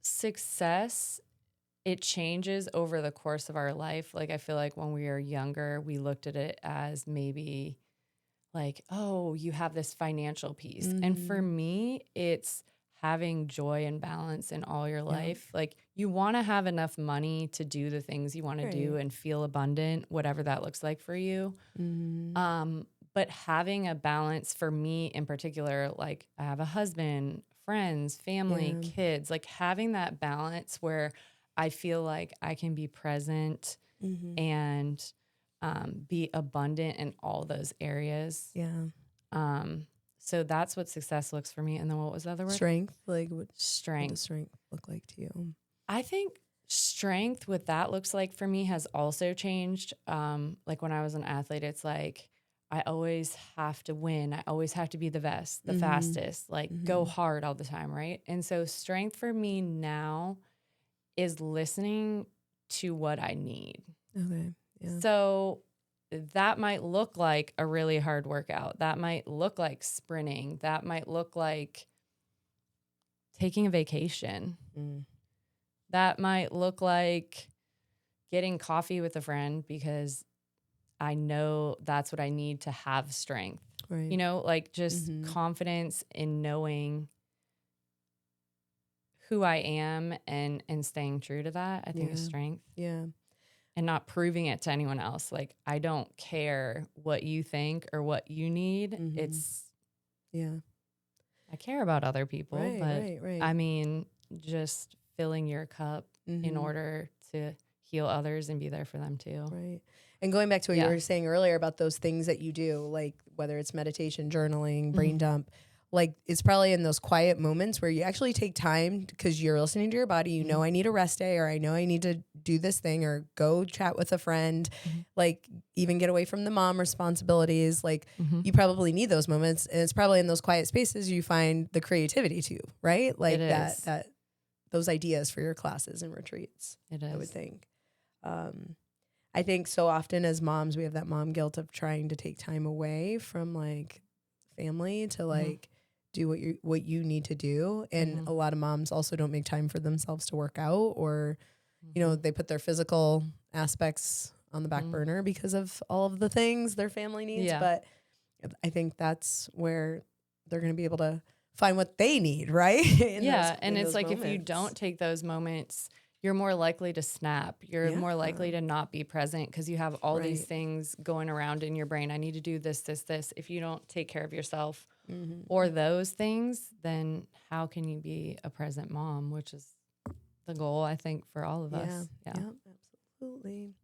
success, it changes over the course of our life. Like I feel like when we were younger, we looked at it as maybe like, oh, you have this financial piece. And for me, it's having joy and balance in all your life. Like you want to have enough money to do the things you want to do and feel abundant, whatever that looks like for you. But having a balance for me in particular, like I have a husband, friends, family, kids, like having that balance where I feel like I can be present and be abundant in all those areas. Yeah. So that's what success looks for me. And then what was the other word? Strength. Like what Strength. does strength look like to you? I think strength, what that looks like for me has also changed. Like when I was an athlete, it's like, I always have to win. I always have to be the best, the fastest, like go hard all the time. Right. And so strength for me now is listening to what I need. Okay. Yeah. So that might look like a really hard workout. That might look like sprinting. That might look like taking a vacation. That might look like getting coffee with a friend because I know that's what I need to have strength. Right. You know, like just confidence in knowing who I am and staying true to that, I think is strength. Yeah. And not proving it to anyone else. Like, I don't care what you think or what you need. It's, I care about other people, but I mean, just filling your cup in order to heal others and be there for them too. Right. And going back to what you were saying earlier about those things that you do, like whether it's meditation, journaling, brain dump, like it's probably in those quiet moments where you actually take time because you're listening to your body. You know, I need a rest day, or I know I need to do this thing, or go chat with a friend, like even get away from the mom responsibilities. Like you probably need those moments. And it's probably in those quiet spaces you find the creativity too, right? Like that those ideas for your classes and retreats. It is. I would think. I think so often as moms, we have that mom guilt of trying to take time away from like family to like do what you need to do. And a lot of moms also don't make time for themselves to work out, or, you know, they put their physical aspects on the back burner because of all of the things their family needs. Yeah. But I think that's where they're going to be able to find what they need, right? And it's like moments. If you don't take those moments, you're more likely to snap. You're more likely to not be present because you have all these things going around in your brain. I need to do this, this, this. If you don't take care of yourself or those things, then how can you be a present mom, which is the goal, I think, for all of us. Yeah, absolutely.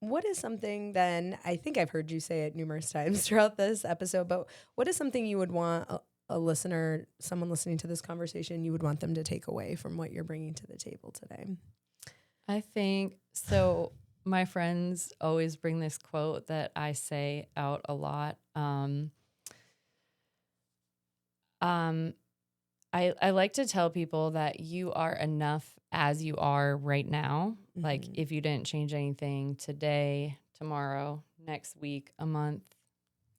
What is something then, I think I've heard you say it numerous times throughout this episode, but what is something you would want a listener, someone listening to this conversation, you would want them to take away from what you're bringing to the table today? I think, so my friends always bring this quote that I say out a lot. I like to tell people that you are enough as you are right now. Like if you didn't change anything today, tomorrow, next week, a month,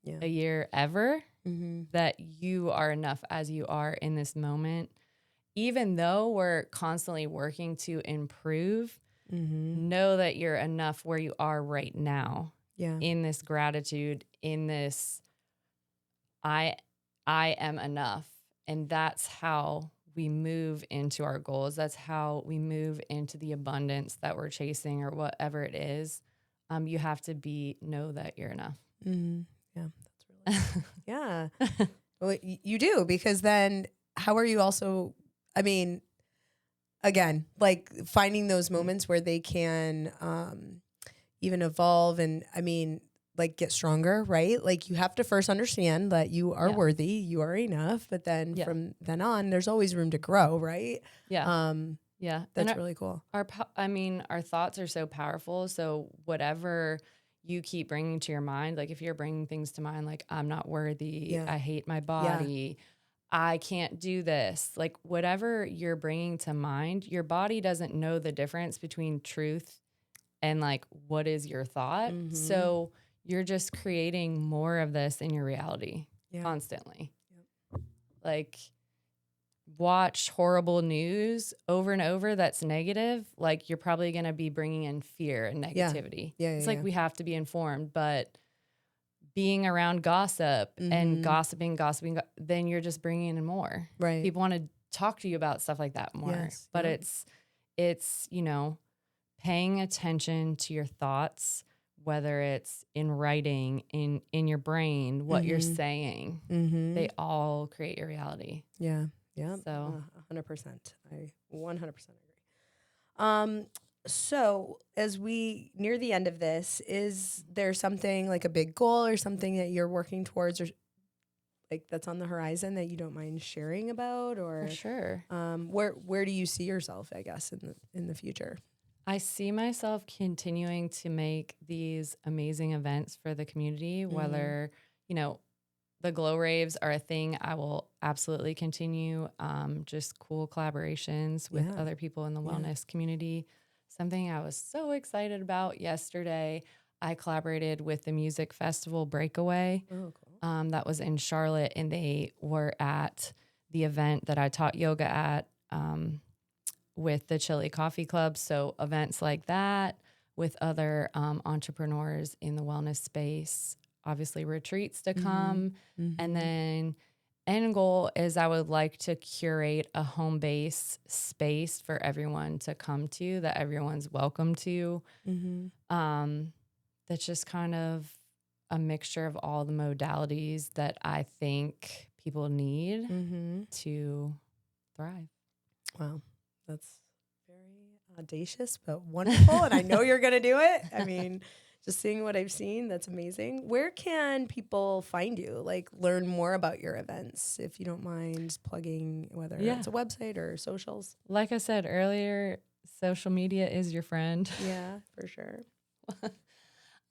a year, ever, that you are enough as you are in this moment. Even though we're constantly working to improve, know that you're enough where you are right now. In this gratitude, in this, I am enough. And that's how we move into our goals. That's how we move into the abundance that we're chasing or whatever it is. You have to know that you're enough. Yeah, that's really yeah. Well, you do, because then how are you also, I mean, again, like finding those moments where they can even evolve and, I mean, like get stronger, right? Like you have to first understand that you are worthy, you are enough, but then from then on, there's always room to grow, right? That's really cool. Our thoughts are so powerful. So whatever you keep bringing to your mind, like if you're bringing things to mind, like I'm not worthy, I hate my body, I can't do this, like whatever you're bringing to mind, your body doesn't know the difference between truth and like what is your thought. So you're just creating more of this in your reality constantly. Like watch horrible news over and over that's negative, like you're probably going to be bringing in fear and negativity. It's like we have to be informed, but being around gossip and gossiping, then you're just bringing in more. Right. People want to talk to you about stuff like that more. But it's, you know, paying attention to your thoughts, whether it's in writing, in your brain, what you're saying, they all create your reality. Yeah. Yeah. So 100%. I 100% agree. So as we near the end of this, is there something like a big goal or something that you're working towards, or like that's on the horizon that you don't mind sharing about, or for sure. where do you see yourself, I guess, in the future? I see myself continuing to make these amazing events for the community, whether, the Glow Raves are a thing. I will absolutely continue. Just cool collaborations with other people in the wellness community. Something I was so excited about yesterday, I collaborated with the music festival Breakaway. Oh, cool. That was in Charlotte, and they were at the event that I taught yoga at with the Chili Coffee Club. So events like that with other entrepreneurs in the wellness space, obviously retreats to come. And then end goal is I would like to curate a home base space for everyone to come to, that everyone's welcome to. That's just kind of a mixture of all the modalities that I think people need to thrive. Wow. That's very audacious, but wonderful. And I know you're going to do it. I mean, just seeing what I've seen, that's amazing. Where can people find you? Like learn more about your events, if you don't mind plugging, whether it's a website or socials. Like I said earlier, social media is your friend. Yeah, for sure.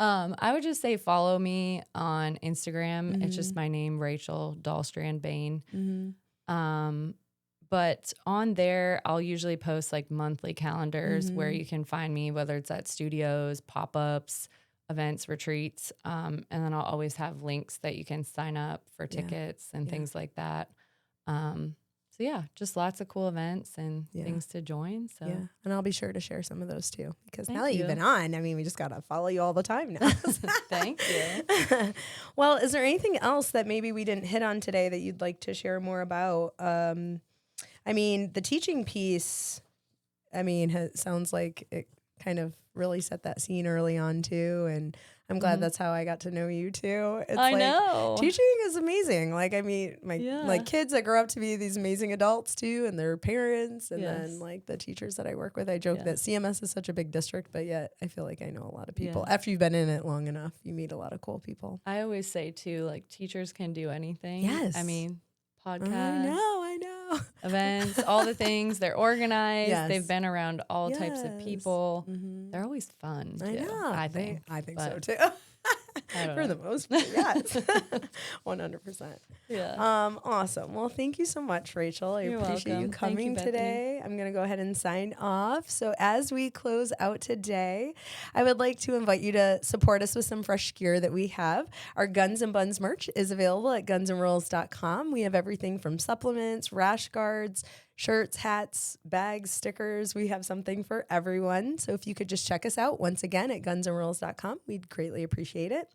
I would just say follow me on Instagram. It's just my name, Rachel Behn. But on there, I'll usually post like monthly calendars where you can find me, whether it's at studios, pop-ups, events, retreats. And then I'll always have links that you can sign up for tickets and things like that. So yeah, just lots of cool events and things to join. So and I'll be sure to share some of those too, because Thank now that you. you've been on, I mean, we just got to follow you all the time now. Thank you. Well, is there anything else that maybe we didn't hit on today that you'd like to share more about? I mean, the teaching piece, I mean, sounds like it kind of really set that scene early on too. And I'm glad that's how I got to know you too. It's I know. Teaching is amazing. Like, I mean, my kids that grow up to be these amazing adults too, and their parents, and then like the teachers that I work with. I joke that CMS is such a big district, but yet I feel like I know a lot of people. After you've been in it long enough, you meet a lot of cool people. I always say too, like teachers can do anything. Yes. I mean, podcasts. I know. Events, all the things. They're organized. Yes. They've been around all types of people. They're always fun too, I know. I think So too. I don't For know. the most part, yes. 100%. Yeah. Awesome. Well, thank you so much, Rachel. I You're appreciate welcome. you coming Thank you, Bethany. today. I'm going to go ahead and sign off. So as we close out today, I would like to invite you to support us with some fresh gear that we have. Our Gunz Bunz merch is available at gunzandrolls.com. We have everything from supplements, rash guards, shirts, hats, bags, stickers. We have something for everyone. So if you could just check us out once again at gunzandrolls.com, we'd greatly appreciate it.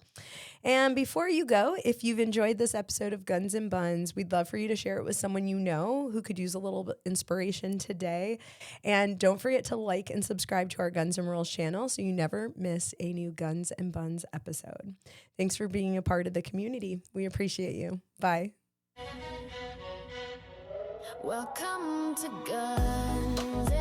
And before you go, if you've enjoyed this episode of Gunz Bunz, we'd love for you to share it with someone you know who could use a little bit inspiration today. And don't forget to like and subscribe to our Gunz and Rollz channel so you never miss a new Gunz Bunz episode. Thanks for being a part of the community. We appreciate you. Bye. Welcome to Gunz